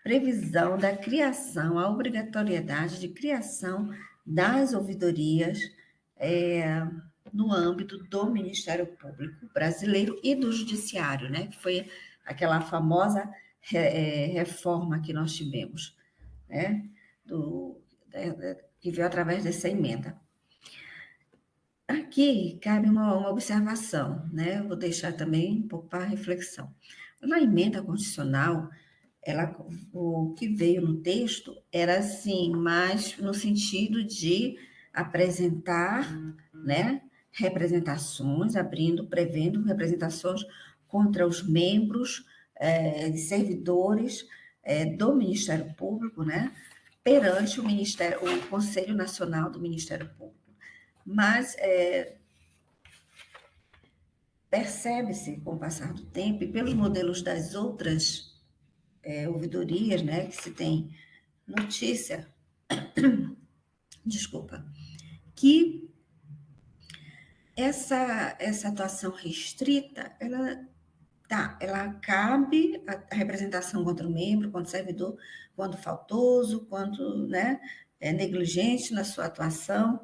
previsão da criação, a obrigatoriedade de criação das ouvidorias no âmbito do Ministério Público Brasileiro e do Judiciário, né? Que foi aquela famosa reforma que nós tivemos, né? Que veio através dessa emenda. Aqui cabe uma observação, né? Eu vou deixar também um pouco para reflexão. Na emenda constitucional, o que veio no texto era assim, mais no sentido de apresentar, né, representações, prevendo representações contra os membros servidores do Ministério Público, né, perante o Conselho Nacional do Ministério Público. Mas percebe-se, com o passar do tempo, e pelos modelos das outras ouvidorias, né, que se tem notícia, desculpa, que essa atuação restrita, ela cabe a representação contra o membro, contra o servidor, quando faltoso, quando, né, é negligente na sua atuação,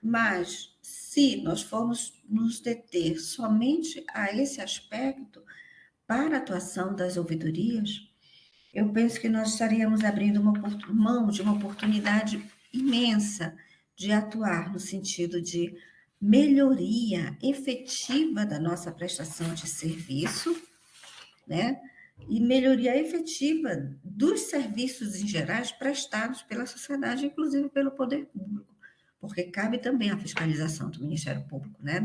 mas se nós formos nos deter somente a esse aspecto para a atuação das ouvidorias, eu penso que nós estaríamos abrindo mão de uma oportunidade imensa de atuar no sentido de melhoria efetiva da nossa prestação de serviço, né? E melhoria efetiva dos serviços em gerais prestados pela sociedade, inclusive pelo poder público, porque cabe também a fiscalização do Ministério Público, né?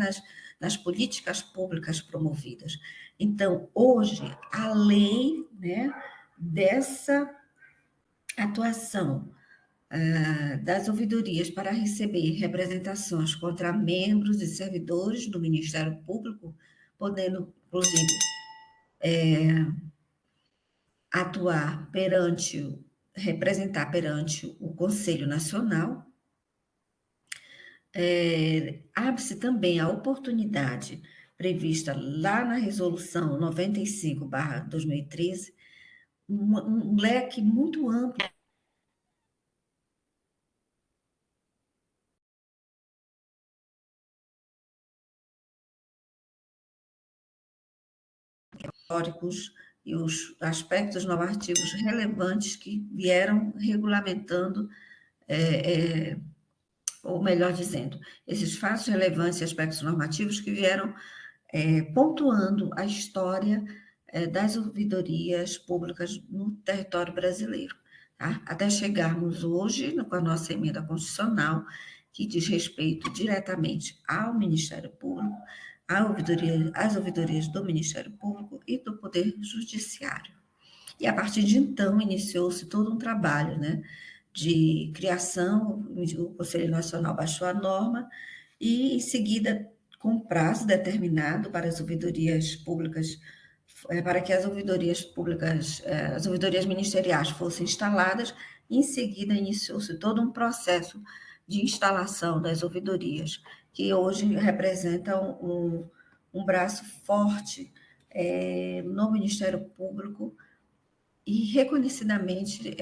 Nas políticas públicas promovidas. Então, hoje, a lei, né, dessa atuação das ouvidorias para receber representações contra membros e servidores do Ministério Público, podendo, inclusive, representar perante o Conselho Nacional. Abre-se também a oportunidade prevista lá na Resolução 95/2013, um leque muito amplo históricos e os aspectos normativos relevantes que vieram regulamentando, ou melhor dizendo, esses fatos relevantes e aspectos normativos que vieram pontuando a história das ouvidorias públicas no território brasileiro, tá? Até chegarmos hoje com a nossa emenda constitucional, que diz respeito diretamente ao Ministério Público, às ouvidorias do Ministério Público e do Poder Judiciário. E a partir de então iniciou-se todo um trabalho, né, de criação. O Conselho Nacional baixou a norma e, em seguida, com prazo determinado para as ouvidorias públicas, para que as ouvidorias públicas, as ouvidorias ministeriais fossem instaladas, em seguida iniciou-se todo um processo de instalação das ouvidorias, que hoje representam um braço forte no Ministério Público, e reconhecidamente,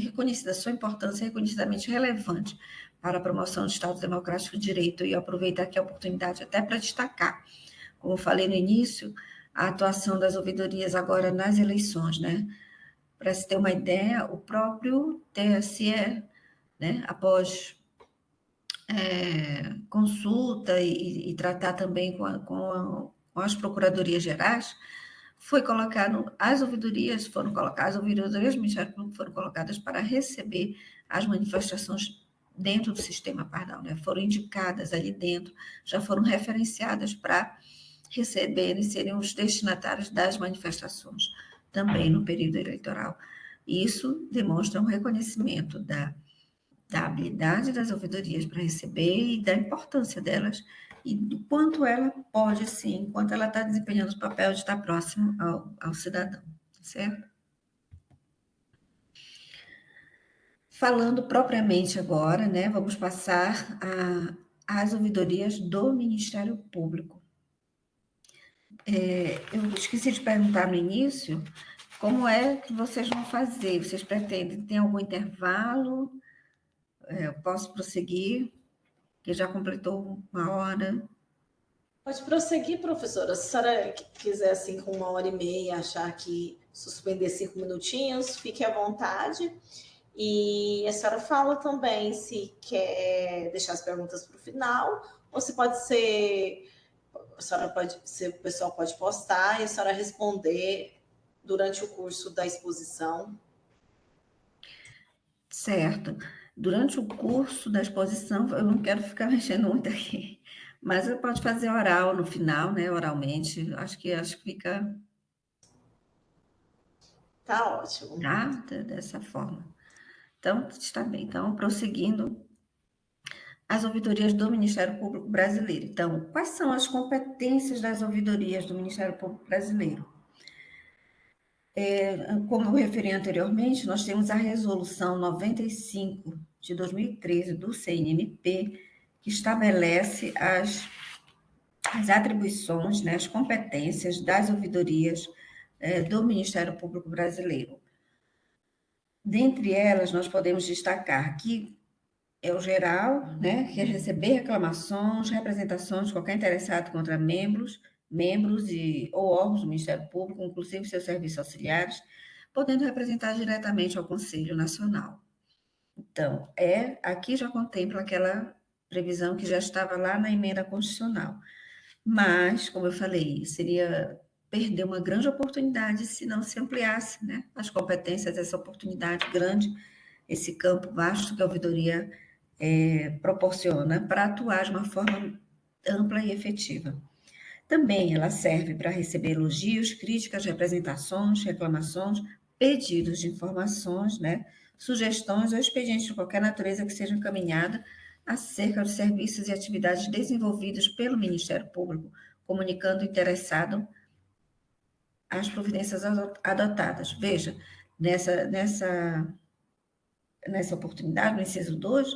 reconhecida sua importância, reconhecidamente relevante para a promoção do Estado Democrático de Direito. E aproveitar aqui a oportunidade até para destacar, como eu falei no início, a atuação das ouvidorias agora nas eleições, né? Para se ter uma ideia, o próprio TSE, né, após consulta e tratar também com as procuradorias gerais, foi colocado, as ouvidorias do Ministério Público foram colocadas para receber as manifestações dentro do sistema pardal, né? Foram indicadas ali dentro, já foram referenciadas para receberem e serem os destinatários das manifestações, também no período eleitoral. Isso demonstra um reconhecimento da habilidade das ouvidorias para receber e da importância delas e do quanto ela pode, sim, enquanto ela está desempenhando o papel de estar próximo ao cidadão, certo? Falando propriamente agora, né, vamos passar às ouvidorias do Ministério Público. Eu esqueci de perguntar no início, como é que vocês vão fazer? Vocês pretendem, tem algum intervalo? Eu posso prosseguir? Que já completou 1 hora. Pode prosseguir, professora. Se a senhora quiser, assim, com 1h30, achar que suspender 5 minutinhos, fique à vontade. E a senhora fala também se quer deixar as perguntas para o final, ou se pode ser, o pessoal pode postar e a senhora responder durante o curso da exposição. Certo. Durante o curso da exposição, eu não quero ficar mexendo muito aqui, mas eu pode fazer oral no final, né? Oralmente, acho que fica. Tá ótimo. Tá? Dessa forma. Então, está bem. Então, prosseguindo, as ouvidorias do Ministério Público Brasileiro. Então, quais são as competências das ouvidorias do Ministério Público Brasileiro? Como eu referi anteriormente, nós temos a Resolução 95 de 2013 do CNMP, que estabelece as atribuições, né, as competências das ouvidorias do Ministério Público Brasileiro. Dentre elas, nós podemos destacar que é o geral, né, que é receber reclamações, representações de qualquer interessado contra membros ou órgãos do Ministério Público, inclusive seus serviços auxiliares, podendo representar diretamente ao Conselho Nacional. Então, aqui já contempla aquela previsão que já estava lá na emenda constitucional. Mas, como eu falei, seria perder uma grande oportunidade se não se ampliasse, né, as competências, essa oportunidade grande, esse campo vasto que a ouvidoria proporciona para atuar de uma forma ampla e efetiva. Também ela serve para receber elogios, críticas, representações, reclamações, pedidos de informações, né, sugestões ou expedientes de qualquer natureza que sejam encaminhados acerca dos serviços e atividades desenvolvidos pelo Ministério Público, comunicando o interessado as providências adotadas. Veja, nessa oportunidade, no inciso 2,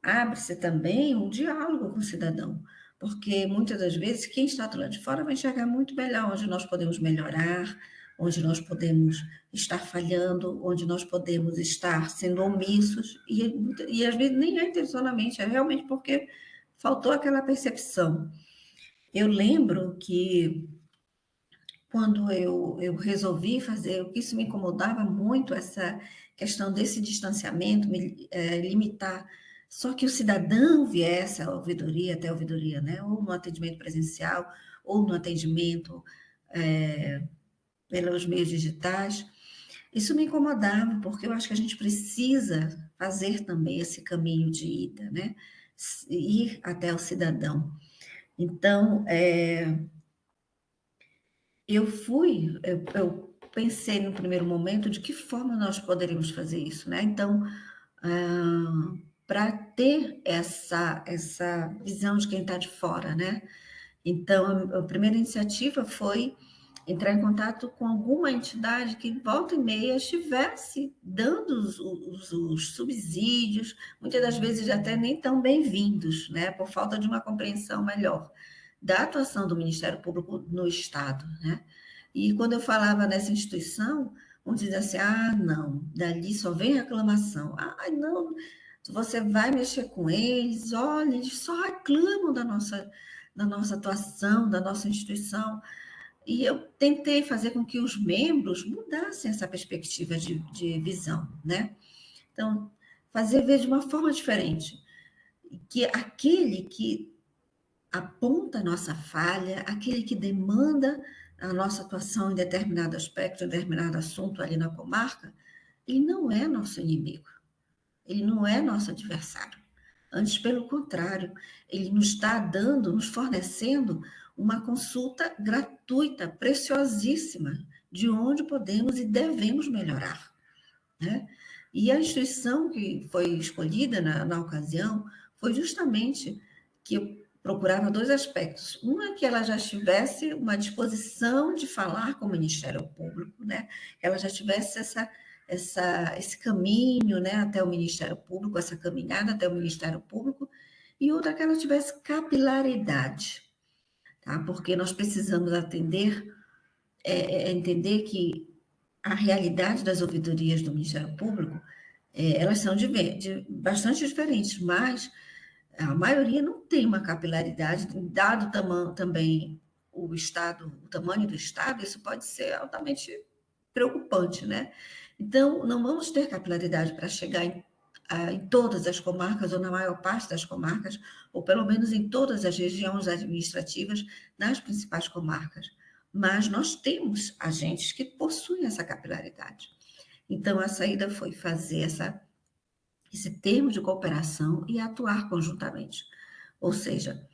abre-se também um diálogo com o cidadão, porque muitas das vezes quem está do lado de fora vai enxergar muito melhor onde nós podemos melhorar, onde nós podemos estar falhando, onde nós podemos estar sendo omissos, e às vezes nem é intencionalmente, é realmente porque faltou aquela percepção. Eu lembro que quando eu resolvi fazer, isso me incomodava muito, essa questão desse distanciamento, limitar. Só que o cidadão viesse à ouvidoria, até a ouvidoria, né? Ou no atendimento presencial, ou no atendimento pelos meios digitais. Isso me incomodava, porque eu acho que a gente precisa fazer também esse caminho de ida, né? Ir até o cidadão. Então, eu pensei no primeiro momento de que forma nós poderíamos fazer isso, né? Então, para ter essa visão de quem está de fora, né? Então, a primeira iniciativa foi entrar em contato com alguma entidade que, volta e meia, estivesse dando os subsídios, muitas das vezes até nem tão bem-vindos, né? Por falta de uma compreensão melhor da atuação do Ministério Público no Estado, né? E quando eu falava nessa instituição, uns diziam assim, não, dali só vem reclamação. Não, você vai mexer com eles, olha, eles só reclamam da nossa atuação, da nossa instituição. E eu tentei fazer com que os membros mudassem essa perspectiva de visão, né? Então, fazer ver de uma forma diferente, que aquele que aponta a nossa falha, aquele que demanda a nossa atuação em determinado aspecto, em determinado assunto ali na comarca, ele não é nosso inimigo, ele não é nosso adversário. Antes, pelo contrário, ele nos está nos fornecendo uma consulta gratuita, preciosíssima, de onde podemos e devemos melhorar, né? E a instituição que foi escolhida na ocasião foi justamente que eu procurava dois aspectos. Um é que ela já tivesse uma disposição de falar com o Ministério Público, né? Ela já tivesse esse caminho, né, até o Ministério Público, essa caminhada até o Ministério Público, e outra que ela tivesse capilaridade, tá? Porque nós precisamos entender que a realidade das ouvidorias do Ministério Público, elas são bastante diferentes, mas a maioria não tem uma capilaridade, dado também o tamanho do Estado, isso pode ser altamente preocupante, né? Então, não vamos ter capilaridade para chegar em todas as comarcas, ou na maior parte das comarcas, ou pelo menos em todas as regiões administrativas nas principais comarcas. Mas nós temos agentes que possuem essa capilaridade. Então, a saída foi fazer esse termo de cooperação e atuar conjuntamente. Ou seja,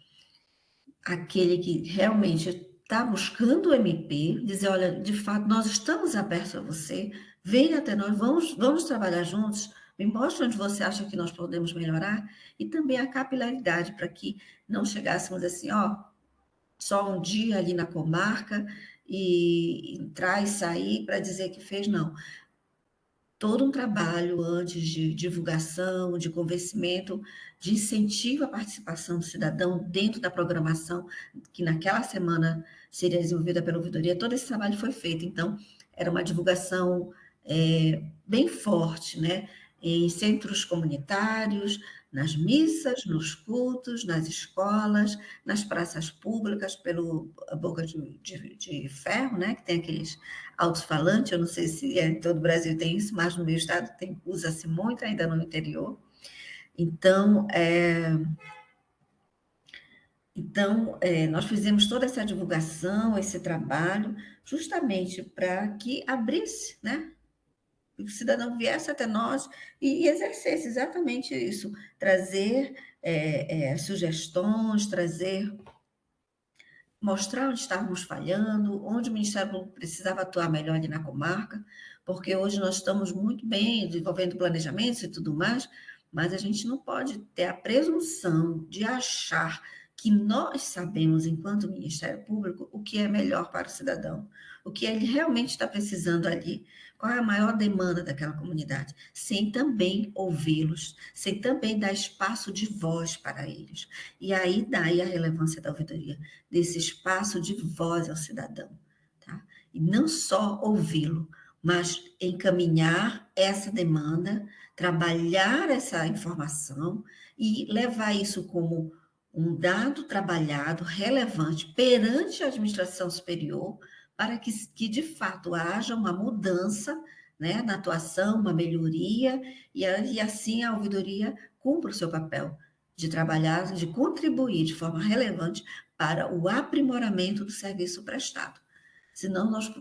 aquele que realmente está buscando o MP, dizer, olha, de fato, nós estamos abertos a você, venha até nós, vamos trabalhar juntos, me mostre onde você acha que nós podemos melhorar, e também a capilaridade, para que não chegássemos assim, só um dia ali na comarca e entrar e sair para dizer que fez, não. Todo um trabalho antes de divulgação, de convencimento, de incentivo à participação do cidadão dentro da programação que naquela semana seria desenvolvida pela ouvidoria, todo esse trabalho foi feito. Então, era uma divulgação bem forte, né? Em centros comunitários, nas missas, nos cultos, nas escolas, nas praças públicas, pelo a boca de ferro, né? Que tem aqueles alto-falante, eu não sei se em todo o Brasil tem isso, mas no meu estado usa-se muito, ainda no interior. Então, nós fizemos toda essa divulgação, esse trabalho, justamente para que abrisse, né? Que o cidadão viesse até nós e exercesse exatamente isso, trazer sugestões, mostrar onde estávamos falhando, onde o Ministério Público precisava atuar melhor ali na comarca, porque hoje nós estamos muito bem desenvolvendo planejamentos e tudo mais, mas a gente não pode ter a presunção de achar que nós sabemos, enquanto Ministério Público, o que é melhor para o cidadão, o que ele realmente está precisando ali, qual é a maior demanda daquela comunidade, sem também ouvi-los, sem também dar espaço de voz para eles. E aí daí a relevância da ouvidoria, desse espaço de voz ao cidadão, tá? E não só ouvi-lo, mas encaminhar essa demanda, trabalhar essa informação e levar isso como um dado trabalhado, relevante, perante a administração superior, para que de fato haja uma mudança, né, na atuação, uma melhoria, e assim a ouvidoria cumpra o seu papel de trabalhar, de contribuir de forma relevante para o aprimoramento do serviço prestado. Se nós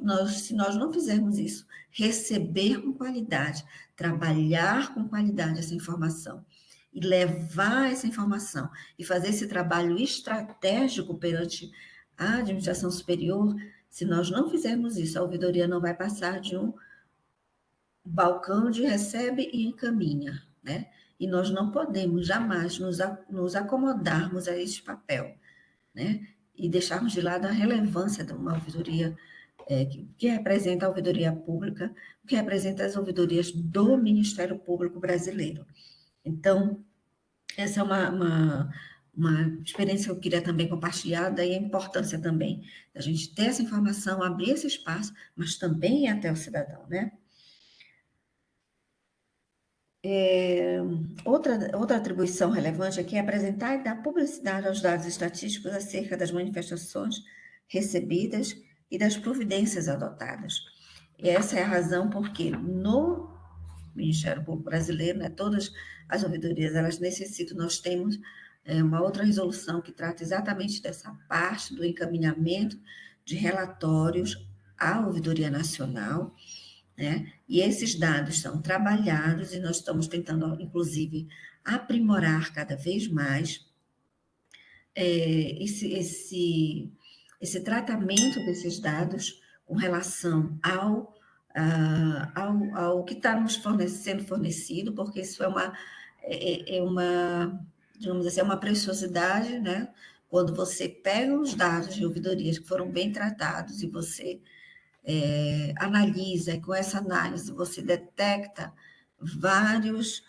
não fizermos isso, receber com qualidade, trabalhar com qualidade essa informação e levar essa informação e fazer esse trabalho estratégico perante a administração superior, se nós não fizermos isso, a ouvidoria não vai passar de um balcão de recebe e encaminha, né? E nós não podemos jamais nos acomodarmos a esse papel, né? E deixarmos de lado a relevância de uma ouvidoria que representa a ouvidoria pública, que representa as ouvidorias do Ministério Público brasileiro. Então, essa é uma experiência que eu queria também compartilhar, daí a importância também da gente ter essa informação, abrir esse espaço, mas também ir até o cidadão, né? Outra atribuição relevante aqui é apresentar e dar publicidade aos dados estatísticos acerca das manifestações recebidas e das providências adotadas. E essa é a razão porque no Ministério Público Brasileiro, né, todas as ouvidorias, elas necessitam, nós temos uma outra resolução que trata exatamente dessa parte do encaminhamento de relatórios à Ouvidoria Nacional, né? E esses dados são trabalhados e nós estamos tentando, inclusive, aprimorar cada vez mais esse tratamento desses dados com relação ao que está nos sendo fornecido, porque isso é uma, digamos assim, é uma preciosidade, né? Quando você pega os dados de ouvidorias que foram bem tratados e você analisa, e com essa análise você detecta vários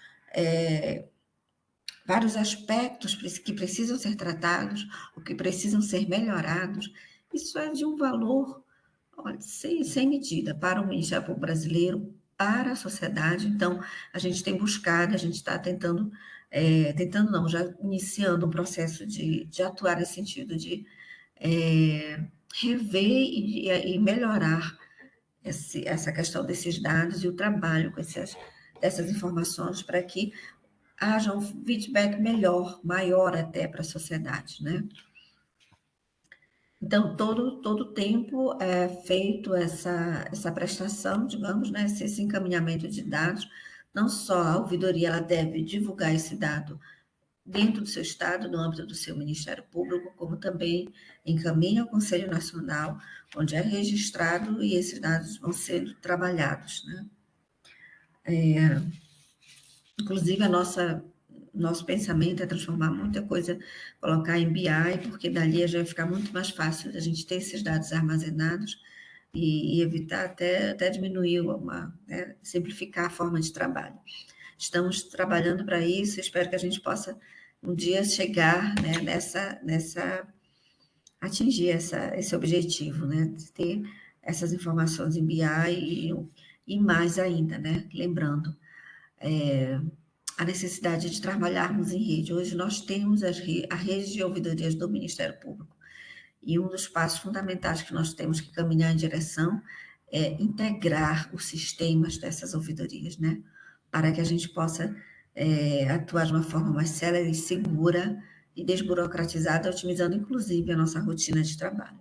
aspectos que precisam ser tratados, ou que precisam ser melhorados, isso é de um valor, olha, sem medida para o Ministério Público Brasileiro, para a sociedade. Então, a gente tem buscado, a gente está tentando não, já iniciando um processo de atuar nesse sentido de rever e melhorar essa questão desses dados e o trabalho com dessas informações para que haja um feedback melhor, maior até para a sociedade, né? Então, todo tempo é feito essa prestação, digamos, né, esse encaminhamento de dados. Não só a ouvidoria ela deve divulgar esse dado dentro do seu estado, no âmbito do seu Ministério Público, como também encaminha ao Conselho Nacional, onde é registrado e esses dados vão sendo trabalhados, né? Inclusive, nosso pensamento é transformar muita coisa, colocar em BI, porque dali já vai ficar muito mais fácil a gente ter esses dados armazenados e evitar até diminuir né, simplificar a forma de trabalho. Estamos trabalhando para isso, espero que a gente possa um dia chegar, né, atingir esse objetivo, né, de ter essas informações em BI e mais ainda, né, lembrando, a necessidade de trabalharmos em rede. Hoje nós temos a rede de ouvidorias do Ministério Público, e um dos passos fundamentais que nós temos que caminhar em direção é integrar os sistemas dessas ouvidorias, né? Para que a gente possa atuar de uma forma mais célere, segura e desburocratizada, otimizando inclusive a nossa rotina de trabalho.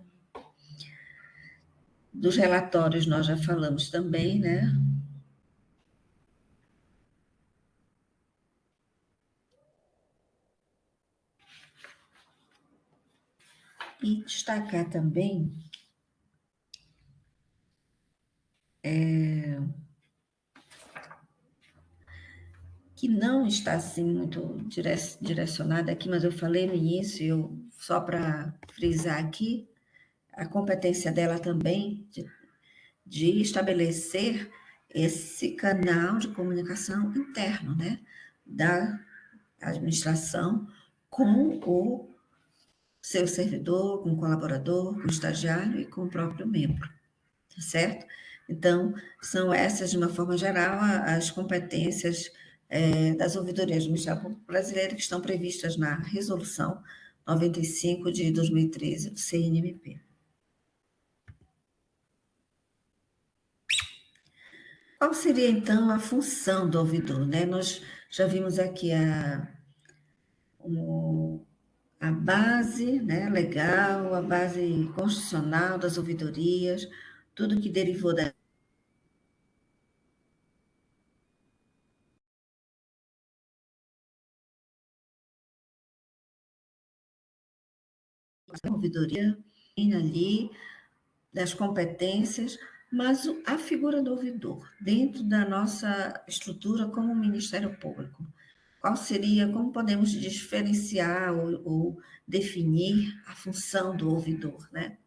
Dos relatórios nós já falamos também, né? E destacar também que não está assim muito direcionada aqui, mas eu falei no início, só para frisar aqui, a competência dela também de estabelecer esse canal de comunicação interno, né, da administração com o seu servidor, com o colaborador, com o estagiário e com o próprio membro, tá certo? Então, são essas, de uma forma geral, as competências das ouvidorias do Ministério Público Brasileiro que estão previstas na Resolução 95 de 2013 do CNMP. Qual seria, então, a função do ouvidor, né? Nós já vimos aqui a base, né, legal, a base constitucional das ouvidorias, tudo que derivou da ouvidoria, ali, das competências, mas a figura do ouvidor, dentro da nossa estrutura como Ministério Público, qual seria, como podemos diferenciar ou definir a função do ouvidor, né?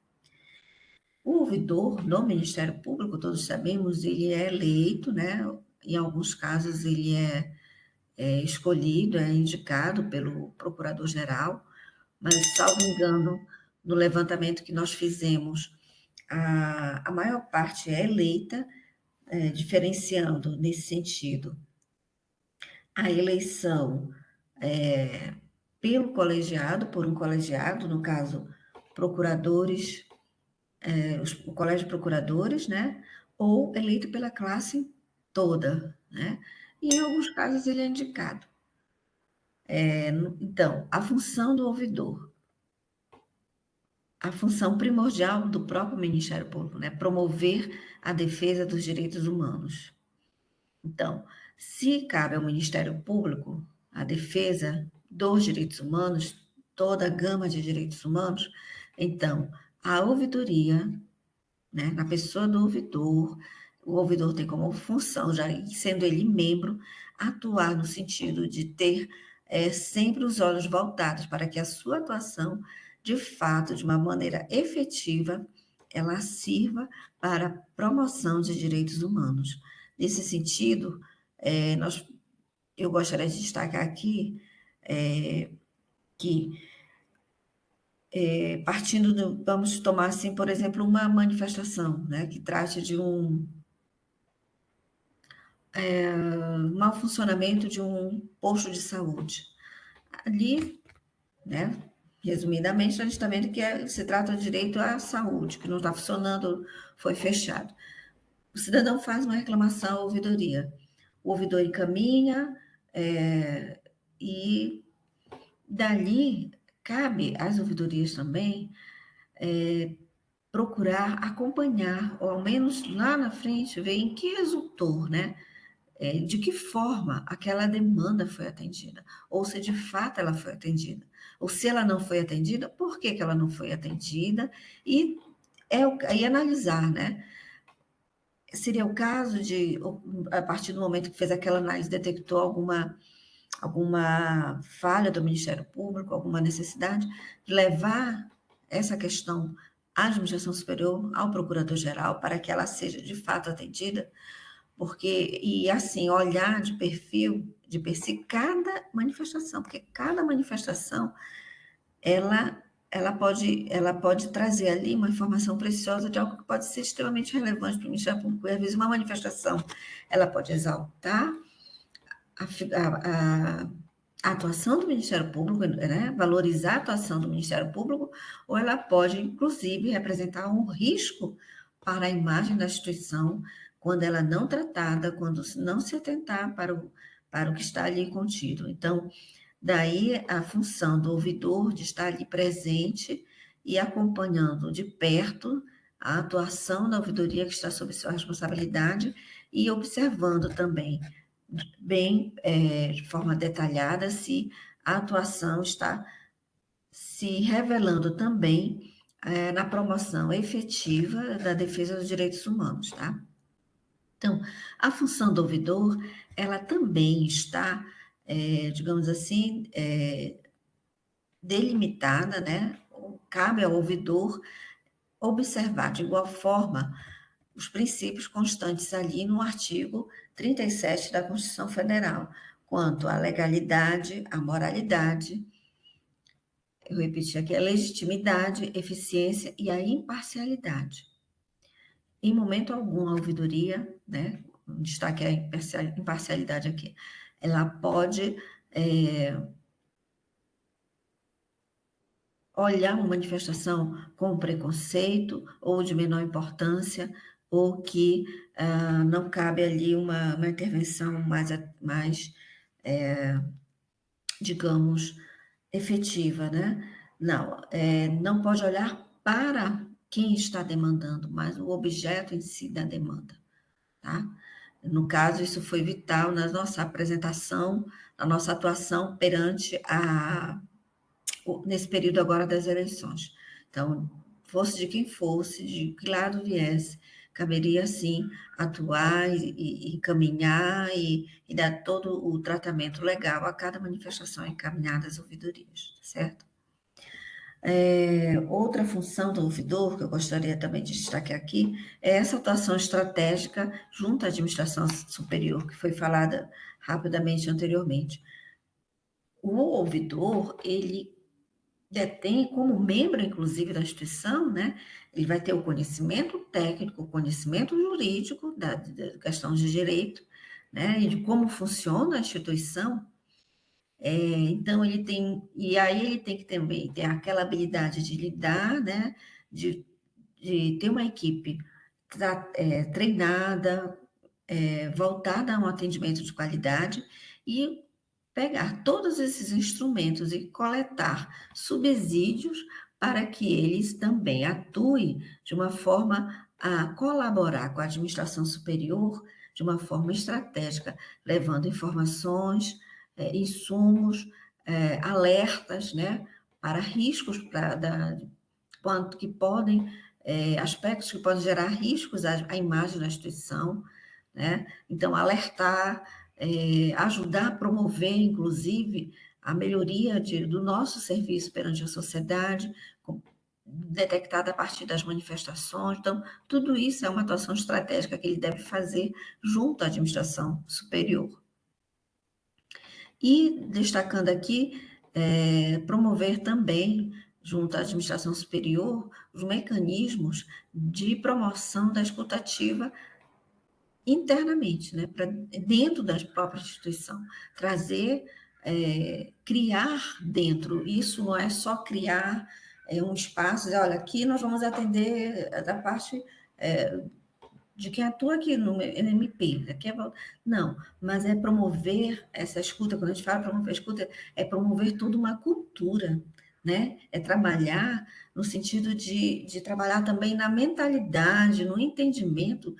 O ouvidor no Ministério Público, todos sabemos, ele é eleito, né? Em alguns casos ele é escolhido, é indicado pelo Procurador-Geral, mas, salvo engano, no levantamento que nós fizemos, a maior parte é eleita, diferenciando nesse sentido a eleição pelo colegiado, por um colegiado, no caso, procuradores, o colégio de procuradores, né? Ou eleito pela classe toda, né? E em alguns casos ele é indicado. Então, a função do ouvidor, a função primordial do próprio Ministério Público, né? Promover a defesa dos direitos humanos. Então, se cabe ao Ministério Público a defesa dos direitos humanos, toda a gama de direitos humanos, então, a ouvidoria, né, na pessoa do ouvidor, o ouvidor tem como função, já sendo ele membro, atuar no sentido de ter sempre os olhos voltados para que a sua atuação, de fato, de uma maneira efetiva, ela sirva para a promoção de direitos humanos. Nesse sentido, eu gostaria de destacar aqui que, vamos tomar assim, por exemplo, uma manifestação, né, que trate de um mau funcionamento de um posto de saúde. Ali, né, resumidamente, a gente está vendo que se trata de direito à saúde, que não está funcionando, foi fechado. O cidadão faz uma reclamação à ouvidoria. O ouvidor encaminha e dali cabe às ouvidorias também procurar acompanhar, ou ao menos lá na frente, ver em que resultou, né? De que forma aquela demanda foi atendida, ou se de fato ela foi atendida, ou se ela não foi atendida, por que ela não foi atendida, e analisar, né? Seria o caso de, a partir do momento que fez aquela análise, detectou alguma alguma falha do Ministério Público, alguma necessidade de levar essa questão à administração superior, ao procurador-geral, para que ela seja de fato atendida, porque, e assim, olhar de perfil, de per si, cada manifestação, porque cada manifestação, ela pode trazer ali uma informação preciosa de algo que pode ser extremamente relevante para o Ministério Público. E, às vezes, uma manifestação, ela pode exaltar a atuação do Ministério Público, né? Valorizar a atuação do Ministério Público, ou ela pode, inclusive, representar um risco para a imagem da instituição, quando ela não tratada, quando não se atentar para o que está ali contido. Então, daí a função do ouvidor de estar ali presente e acompanhando de perto a atuação da ouvidoria que está sob sua responsabilidade e observando também bem, de forma detalhada, se a atuação está se revelando também na promoção efetiva da defesa dos direitos humanos, tá? Então, a função do ouvidor, ela também está, digamos assim, delimitada, né? Cabe ao ouvidor observar de igual forma os princípios constantes ali no artigo 37 da Constituição Federal, quanto à legalidade, à moralidade, eu repeti aqui, a legitimidade, eficiência e a imparcialidade. Em momento algum, a ouvidoria, né, destaque a imparcialidade aqui, ela pode olhar uma manifestação com preconceito ou de menor importância, ou que não cabe ali uma intervenção mais digamos, efetiva, né? Não, não pode olhar para quem está demandando, mas o objeto em si da demanda, tá? No caso, isso foi vital na nossa apresentação, na nossa atuação perante nesse período agora das eleições. Então, fosse de quem fosse, de que lado viesse, caberia, sim, atuar e encaminhar e dar todo o tratamento legal a cada manifestação encaminhada às ouvidorias, certo? Outra função do ouvidor, que eu gostaria também de destacar aqui, é essa atuação estratégica junto à administração superior, que foi falada rapidamente anteriormente. O ouvidor, ele detém como membro, inclusive, da instituição, né? Ele vai ter o conhecimento técnico, o conhecimento jurídico da questão de direito, né? E de como funciona a instituição. Então, e aí ele tem que também ter aquela habilidade de lidar, né? De ter uma equipe treinada, voltada a um atendimento de qualidade e pegar todos esses instrumentos e coletar subsídios para que eles também atuem de uma forma a colaborar com a administração superior de uma forma estratégica, levando informações, insumos, alertas, né, para riscos quanto que podem, aspectos que podem gerar riscos à imagem da instituição, né? Então, alertar, ajudar a promover, inclusive, a melhoria do nosso serviço perante a sociedade, detectada a partir das manifestações. Então, tudo isso é uma atuação estratégica que ele deve fazer junto à administração superior. E, destacando aqui, promover também, junto à administração superior, os mecanismos de promoção da escutativa internamente, né, dentro da própria instituição, trazer, criar dentro, isso não é só criar um espaço, dizer, olha, aqui nós vamos atender da parte de quem atua aqui no MP, não, mas é promover essa escuta, quando a gente fala promover a escuta, é promover toda uma cultura, né? É trabalhar no sentido de trabalhar também na mentalidade, no entendimento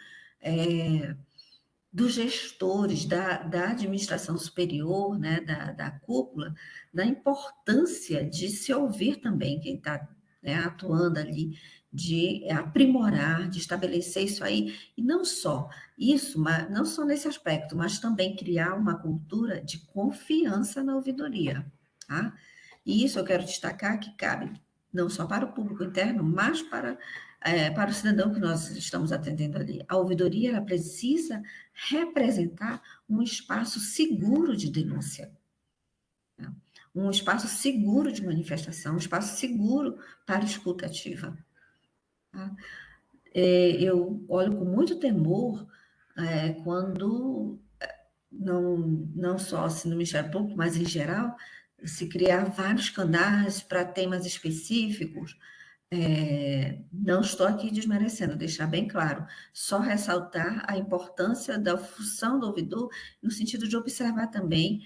dos gestores, da administração superior, né, da cúpula, da importância de se ouvir também quem está, né, atuando ali de aprimorar, de estabelecer isso aí, e não só isso, mas não só nesse aspecto, mas também criar uma cultura de confiança na ouvidoria, tá? E isso eu quero destacar que cabe não só para o público interno, mas para o cidadão que nós estamos atendendo ali. A ouvidoria, ela precisa representar um espaço seguro de denúncia, tá? Um espaço seguro de manifestação, um espaço seguro para escuta ativa, tá? Eu olho com muito temor quando, não só assim, no Ministério Público, mas em geral, se criar vários canais para temas específicos. Não estou aqui desmerecendo, deixar bem claro, só ressaltar a importância da função do ouvidor, no sentido de observar também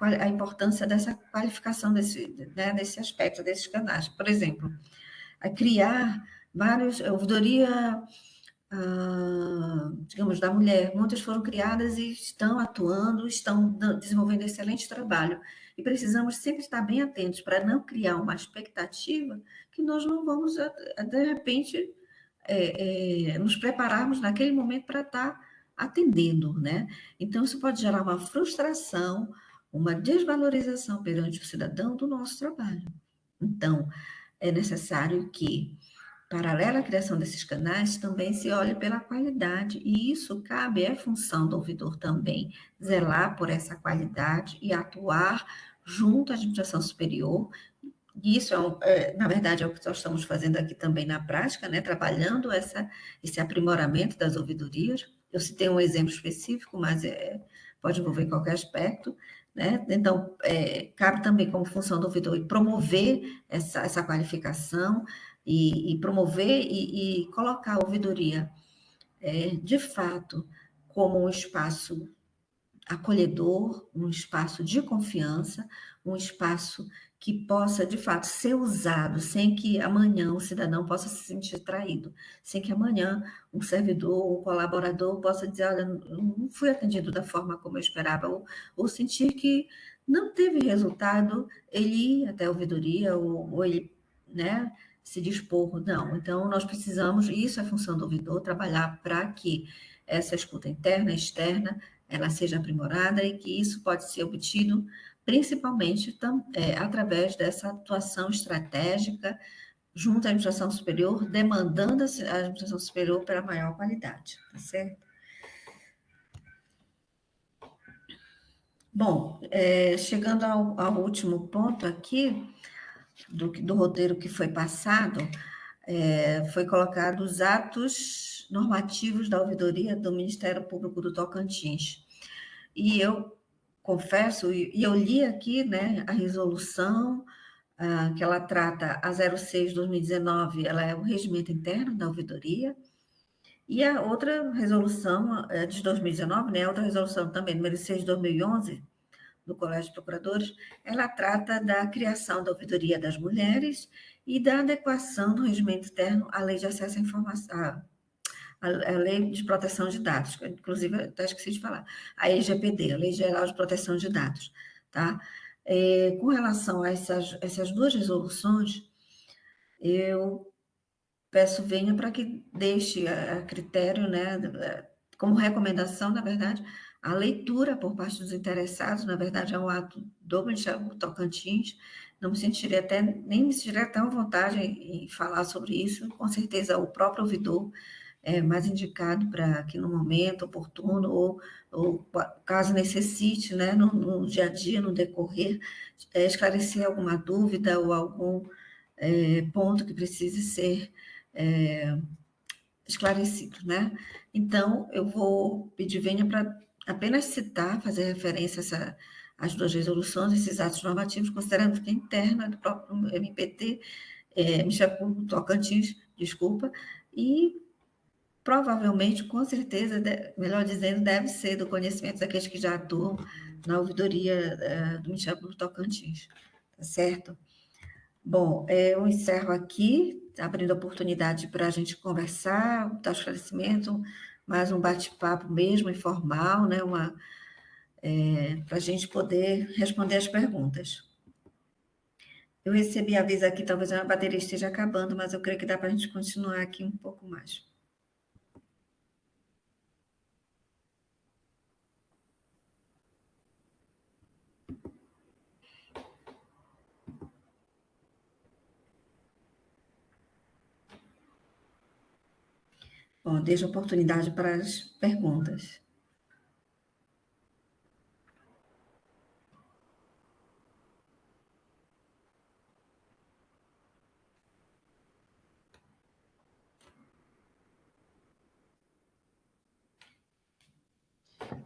a importância dessa qualificação desse aspecto, desses canais. Por exemplo, a criar vários, a ouvidoria, digamos, da mulher, muitas foram criadas e estão atuando, estão desenvolvendo excelente trabalho. E precisamos sempre estar bem atentos para não criar uma expectativa que nós não vamos, de repente, nos prepararmos naquele momento para estar atendendo, né? Então, isso pode gerar uma frustração, uma desvalorização perante o cidadão do nosso trabalho. Então, é necessário que, paralela à criação desses canais, também se olhe pela qualidade, e isso cabe, é função do ouvidor também, zelar por essa qualidade e atuar junto à administração superior. E isso, na verdade, é o que nós estamos fazendo aqui também na prática, né? Trabalhando esse aprimoramento das ouvidorias. Eu citei um exemplo específico, mas pode envolver qualquer aspecto, né? Então, cabe também como função do ouvidor promover essa qualificação e promover e colocar a ouvidoria, de fato, como um espaço acolhedor, um espaço de confiança, um espaço que possa, de fato, ser usado sem que amanhã o cidadão possa se sentir traído, sem que amanhã um servidor, um colaborador possa dizer, olha, não fui atendido da forma como eu esperava, ou sentir que não teve resultado ele ir até a ouvidoria, ou ele, né, se dispor, não. Então, nós precisamos, e isso é função do ouvidor, trabalhar para que essa escuta interna e externa ela seja aprimorada e que isso pode ser obtido principalmente através dessa atuação estratégica junto à administração superior, demandando a administração superior para maior qualidade, tá certo? Bom, chegando ao último ponto aqui, do roteiro que foi passado, foi colocado os atos normativos da ouvidoria do Ministério Público do Tocantins. E eu confesso, e eu li aqui, né, a resolução que ela trata, a 06/2019, ela é o regimento interno da ouvidoria, e a outra resolução de 2019, né, outra resolução também, número 6/2011, do Colégio de Procuradores, ela trata da criação da ouvidoria das mulheres e da adequação do regimento interno à lei de acesso à informação, a Lei de Proteção de Dados, que inclusive eu até esqueci de falar, a LGPD, a Lei Geral de Proteção de Dados, tá? Com relação a essas duas resoluções, eu peço venha para que deixe a critério, né, como recomendação, na verdade, a leitura por parte dos interessados, na verdade, é um ato do Ministério do Tocantins, nem me sentiria até à vontade em falar sobre isso, com certeza o próprio ouvidor é mais indicado para que no momento oportuno, ou caso necessite, né, no dia a dia, no decorrer, esclarecer alguma dúvida ou algum ponto que precise ser esclarecido, né? Então, eu vou pedir venha para apenas citar, fazer referência às duas resoluções, esses atos normativos, considerando que é interna do próprio MPT, Ministério Público Tocantins, desculpa, e provavelmente, com certeza, melhor dizendo, deve ser do conhecimento daqueles que já atuam na ouvidoria do Ministério Público Tocantins, tá certo? Bom, eu encerro aqui, abrindo a oportunidade para a gente conversar, dar esclarecimento, mais um bate-papo mesmo, informal, né? Para a gente poder responder as perguntas. Eu recebi aviso aqui, talvez a bateria esteja acabando, mas eu creio que dá para a gente continuar aqui um pouco mais. Bom, deixo oportunidade para as perguntas.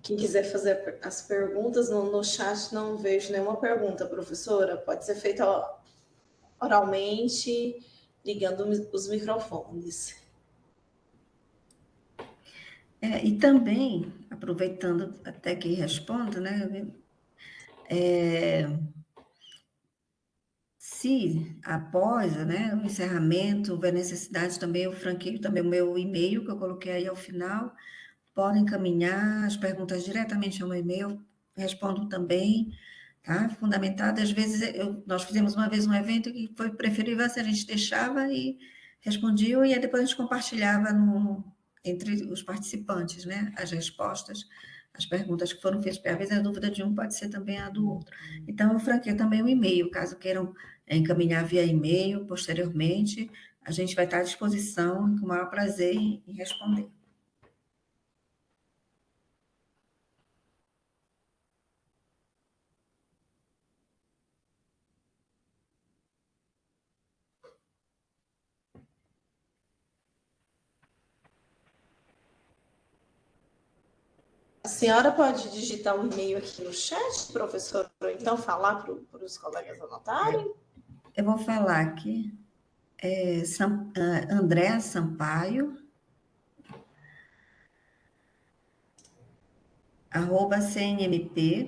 Quem quiser fazer as perguntas, no chat não vejo nenhuma pergunta, professora. Pode ser feita oralmente, ligando os microfones. E também, aproveitando até que respondo, né? Se após, né, o encerramento houver necessidade também, eu franqueio também o meu e-mail, que eu coloquei aí ao final, podem encaminhar as perguntas diretamente ao meu e-mail, respondo também, tá? Fundamentado, às vezes, nós fizemos uma vez um evento que foi preferível se a gente deixava e respondia, e aí depois a gente compartilhava entre os participantes, né, as respostas, as perguntas que foram feitas, porque às vezes a dúvida de um pode ser também a do outro. Então, eu franqueio também o e-mail, caso queiram encaminhar via e-mail, posteriormente, a gente vai estar à disposição, com o maior prazer em responder. A senhora pode digitar um e-mail aqui no chat, professor, ou então falar para os colegas anotarem? Eu vou falar aqui, André Sampaio, @cnmp.mp.br.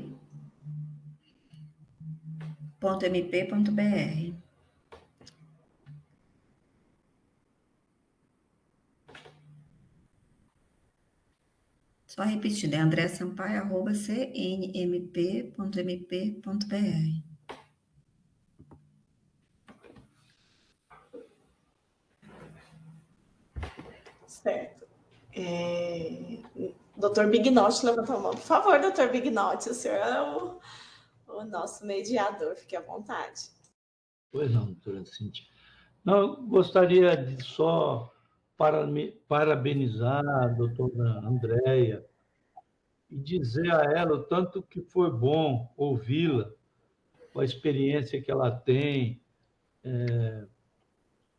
Só repetindo, é André Sampaio, @cnmp.mp.br. Certo. Doutor Bignotti levantou a mão. Por favor, doutor Bignotti, o senhor é o nosso mediador, fique à vontade. Pois não, doutora Cíntia. Não, eu gostaria de só parabenizar a doutora Andréia e dizer a ela o tanto que foi bom ouvi-la, com a experiência que ela tem.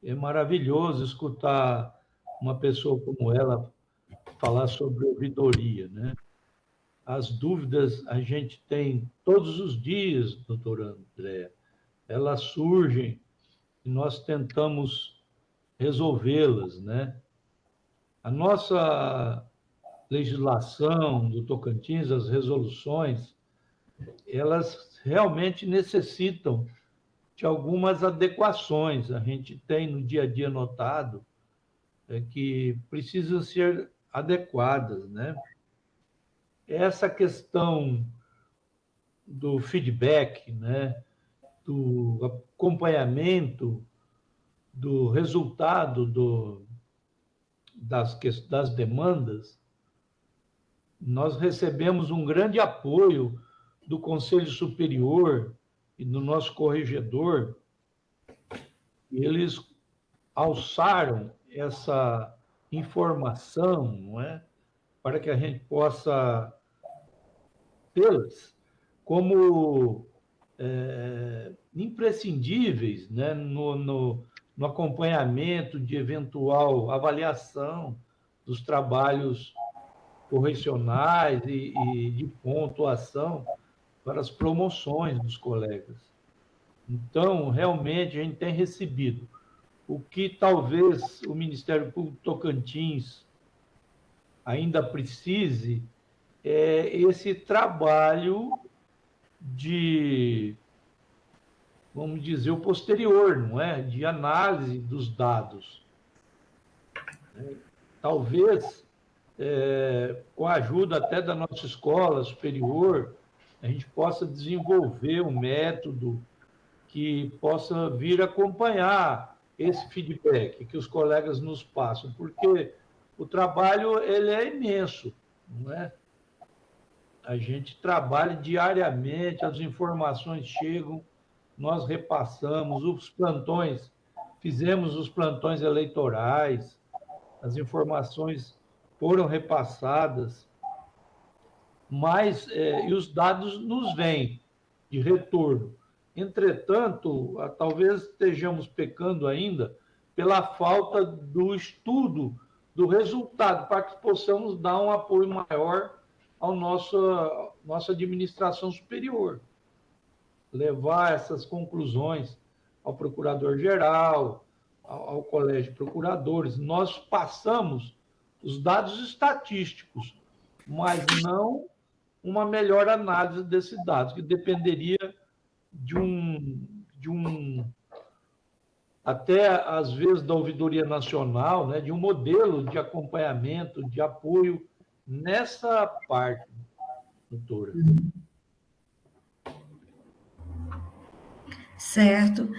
É maravilhoso escutar uma pessoa como ela falar sobre ouvidoria, né? As dúvidas a gente tem todos os dias, doutora Andréa. Elas surgem e nós tentamos resolvê-las, né? A nossa legislação do Tocantins, as resoluções, elas realmente necessitam de algumas adequações. A gente tem no dia a dia notado que precisam ser adequadas, né? Essa questão do feedback, né? Do acompanhamento do resultado das demandas, nós recebemos um grande apoio do Conselho Superior e do nosso corregedor, e eles alçaram essa informação, não é? Para que a gente possa tê-las como imprescindíveis, né? No acompanhamento de eventual avaliação dos trabalhos correcionais e de pontuação para as promoções dos colegas. Então, realmente, a gente tem recebido o que talvez o Ministério Público Tocantins ainda precise é esse trabalho de, vamos dizer, o posterior, não é? De análise dos dados. Talvez, com a ajuda até da nossa escola superior, a gente possa desenvolver um método que possa vir acompanhar esse feedback que os colegas nos passam, porque o trabalho ele é imenso, não é? A gente trabalha diariamente, as informações chegam, nós repassamos os plantões, fizemos os plantões eleitorais, as informações foram repassadas, mas e os dados nos vêm de retorno. Entretanto, talvez estejamos pecando ainda pela falta do estudo do resultado, para que possamos dar um apoio maior à nossa administração superior. Levar essas conclusões ao procurador-geral, ao colégio de procuradores. Nós passamos os dados estatísticos, mas não uma melhor análise desses dados, que dependeria de um até às vezes da Ouvidoria Nacional, né, de um modelo de acompanhamento, de apoio nessa parte, doutora. Certo.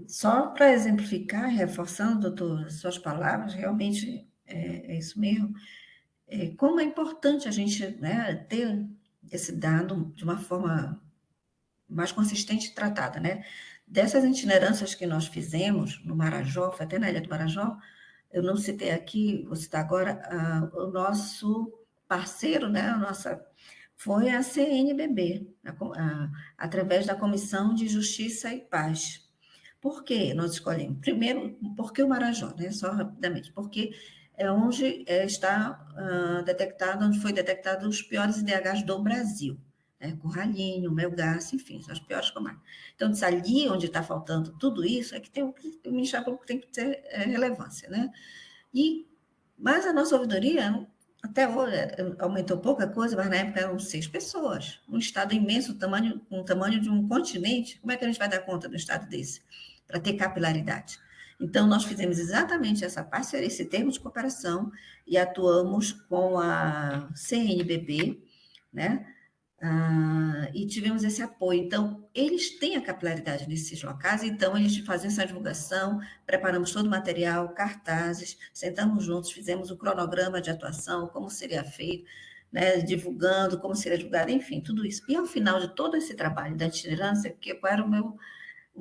Só para exemplificar, reforçando, doutor, suas palavras, realmente é isso mesmo. Como é importante a gente, né, ter esse dado de uma forma mais consistente e tratada, né? Dessas itinerâncias que nós fizemos no Marajó, foi até na Ilha do Marajó, eu não citei aqui, vou citar agora, o nosso parceiro, né, foi a CNBB, através da Comissão de Justiça e Paz. Por que nós escolhemos? Primeiro, porque o Marajó, né, só rapidamente, porque é onde onde foi detectado os piores IDHs do Brasil. Curralinho, Melgaço, enfim, são as piores comarcas. Então, ali onde está faltando tudo isso, é que o Ministério Público tem que ter relevância, né? Mas a nossa ouvidoria, até hoje, aumentou pouca coisa, mas na época eram 6 pessoas. Um estado imenso, com o tamanho de um continente, como é que a gente vai dar conta de um estado desse? Para ter capilaridade. Então, nós fizemos exatamente essa parceria, esse termo de cooperação, e atuamos com a CNBB, né? E tivemos esse apoio. Então, eles têm a capilaridade nesses locais, então eles fazem essa divulgação, preparamos todo o material, cartazes, sentamos juntos, fizemos o cronograma de atuação, como seria feito, né, divulgando, como seria divulgado, enfim, tudo isso. E ao final de todo esse trabalho da itinerância, qual era o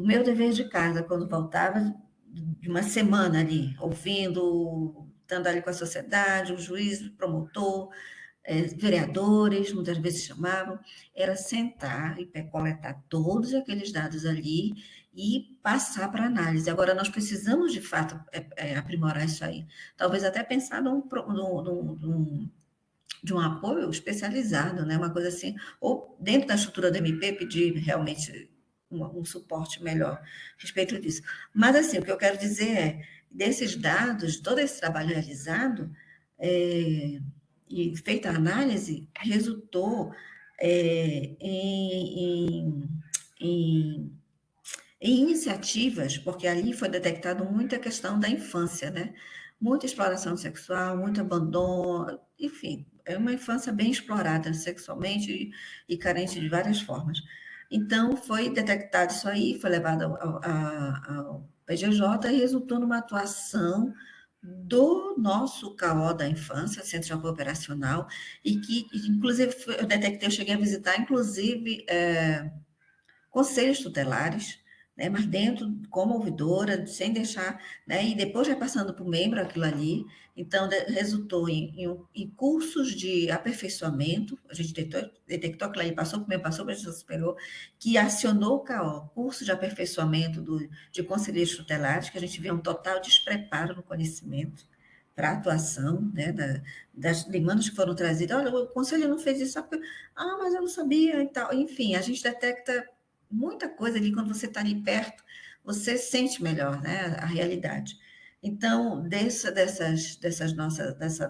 meu dever de casa, quando voltava de uma semana ali, ouvindo, estando ali com a sociedade, o juiz, o promotor, vereadores, muitas vezes chamavam, era sentar e coletar todos aqueles dados ali e passar para análise. Agora, nós precisamos, de fato, aprimorar isso aí. Talvez até pensar de um apoio especializado, né? Uma coisa assim, ou dentro da estrutura do MP, pedir realmente um suporte melhor a respeito disso. Mas, assim, o que eu quero dizer desses dados, todo esse trabalho realizado, e feita a análise, resultou em iniciativas, porque ali foi detectado muita questão da infância, né? Muita exploração sexual, muito abandono, enfim, é uma infância bem explorada sexualmente e carente de várias formas. Então, foi detectado isso aí, foi levado ao PGJ e resultou numa atuação do nosso CAO da infância, Centro de Apoio Operacional, e que, inclusive, eu cheguei a visitar, inclusive, conselhos tutelares, né, mas dentro, como ouvidora, sem deixar, né, e depois repassando para o membro aquilo ali, então resultou em cursos de aperfeiçoamento, a gente detectou aquilo ali, passou para o membro, passou para a gestão superior, que acionou o CAO, curso de aperfeiçoamento de conselheiros tutelares, que a gente vê um total despreparo no conhecimento para a atuação, né, das demandas que foram trazidas. Olha, o conselho não fez isso, mas eu não sabia e tal. Enfim, a gente detecta muita coisa ali, quando você está ali perto, você sente melhor, né, a realidade. Então, dessa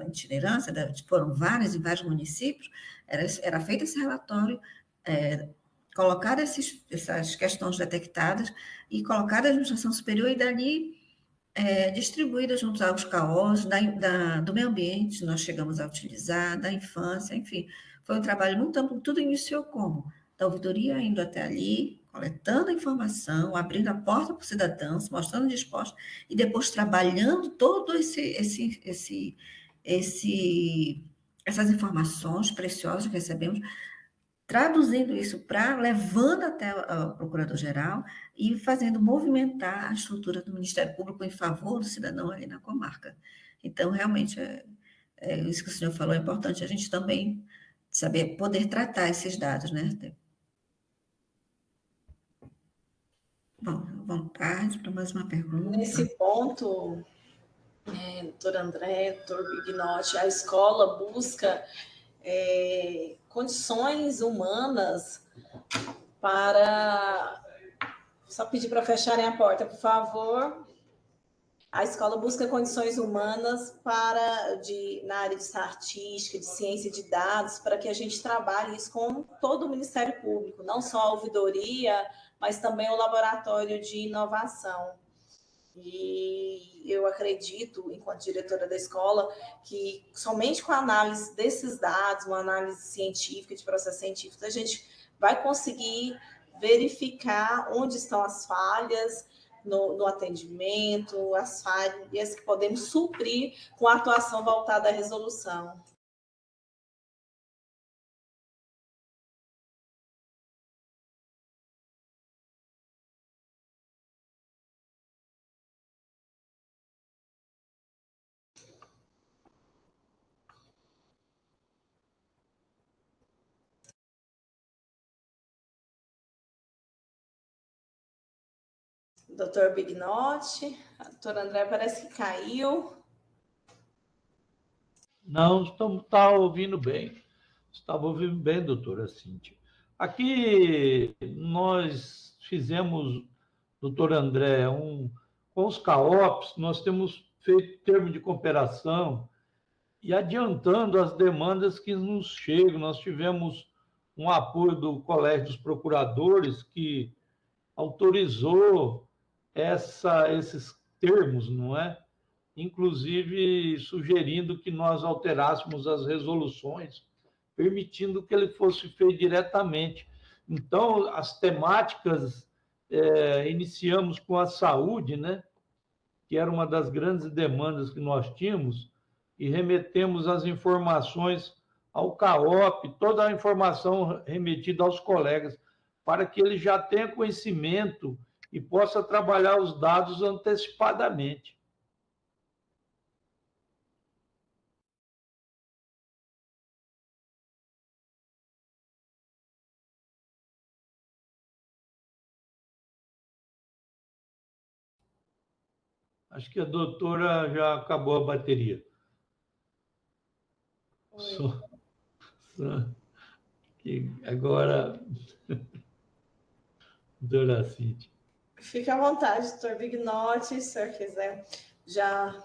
itinerância, foram vários em vários municípios, era feito esse relatório, colocar essas questões detectadas e colocar a administração superior e dali distribuída junto aos CAOs, do meio ambiente, nós chegamos a utilizar, da infância, enfim, foi um trabalho muito amplo, tudo iniciou como? Da ouvidoria indo até ali, coletando a informação, abrindo a porta para os cidadãos, mostrando disposto, e depois trabalhando todo essas informações preciosas que recebemos, traduzindo isso levando até o Procurador-Geral e fazendo movimentar a estrutura do Ministério Público em favor do cidadão ali na comarca. Então, realmente, isso que o senhor falou é importante, a gente também saber poder tratar esses dados, né? Bom, vontade para mais uma pergunta. Nesse ponto, doutor André, doutor Bignotti, a escola busca condições humanas para... Só pedir para fecharem a porta, por favor. A escola busca condições humanas na área de estatística, de ciência de dados, para que a gente trabalhe isso com todo o Ministério Público, não só a ouvidoria, mas também o laboratório de inovação. E eu acredito, enquanto diretora da escola, que somente com a análise desses dados, uma análise científica, de processos científicos, a gente vai conseguir verificar onde estão as falhas no atendimento, as falhas que podemos suprir com a atuação voltada à resolução. Doutor Bignotti, a doutora André parece que caiu. Não, está ouvindo bem. Estava ouvindo bem, doutora Cíntia. Aqui nós fizemos, doutor André, com os CAOPs, nós temos feito termo de cooperação e adiantando as demandas que nos chegam. Nós tivemos um apoio do Colégio dos Procuradores, que autorizou esses termos, não é? Inclusive sugerindo que nós alterássemos as resoluções, permitindo que ele fosse feito diretamente. Então, as temáticas, iniciamos com a saúde, né? Que era uma das grandes demandas que nós tínhamos, e remetemos as informações ao CAOP, toda a informação remetida aos colegas, para que ele já tenha conhecimento e possa trabalhar os dados antecipadamente. Acho que a doutora já acabou a bateria. Que agora, doutora Cíntia. Fique à vontade, doutor Bignotti, se o senhor quiser já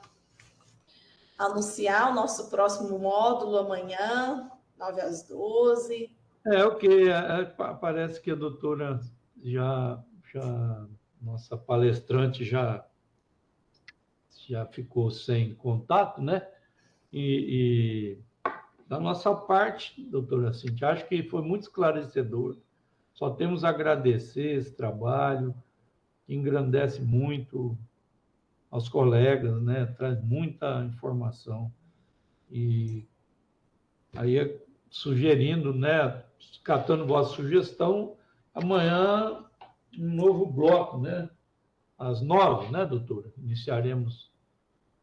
anunciar o nosso próximo módulo amanhã, 9h às 12h. Ok, parece que a doutora nossa palestrante já ficou sem contato, né? E da nossa parte, doutora Cíntia, acho que foi muito esclarecedor. Só temos a agradecer esse trabalho, que engrandece muito aos colegas, né? Traz muita informação. E aí, sugerindo, né? Catando vossa sugestão, amanhã um novo bloco, né? Às 9h, né, doutora? Iniciaremos.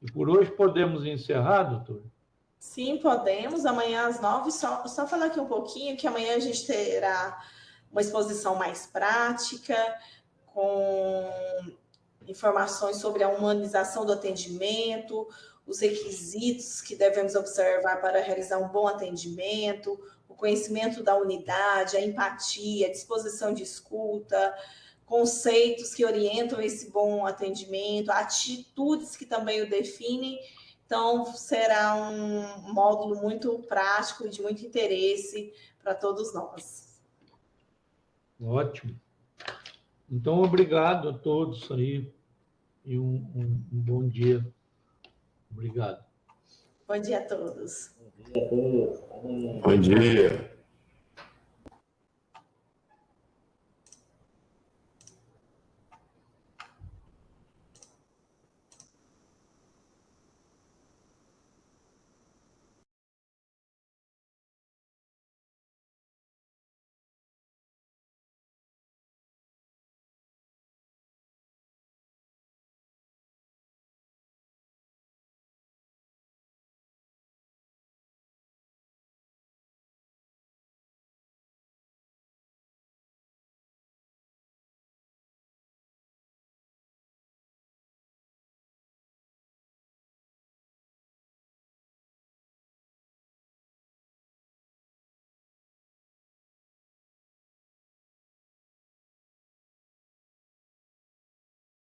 E por hoje podemos encerrar, doutora? Sim, podemos. Amanhã às 9h, só falar aqui um pouquinho, que amanhã a gente terá uma exposição mais prática, com informações sobre a humanização do atendimento, os requisitos que devemos observar para realizar um bom atendimento, o conhecimento da unidade, a empatia, a disposição de escuta, conceitos que orientam esse bom atendimento, atitudes que também o definem. Então, será um módulo muito prático e de muito interesse para todos nós. Ótimo. Então, obrigado a todos aí e um bom dia. Obrigado. Bom dia a todos. Bom dia.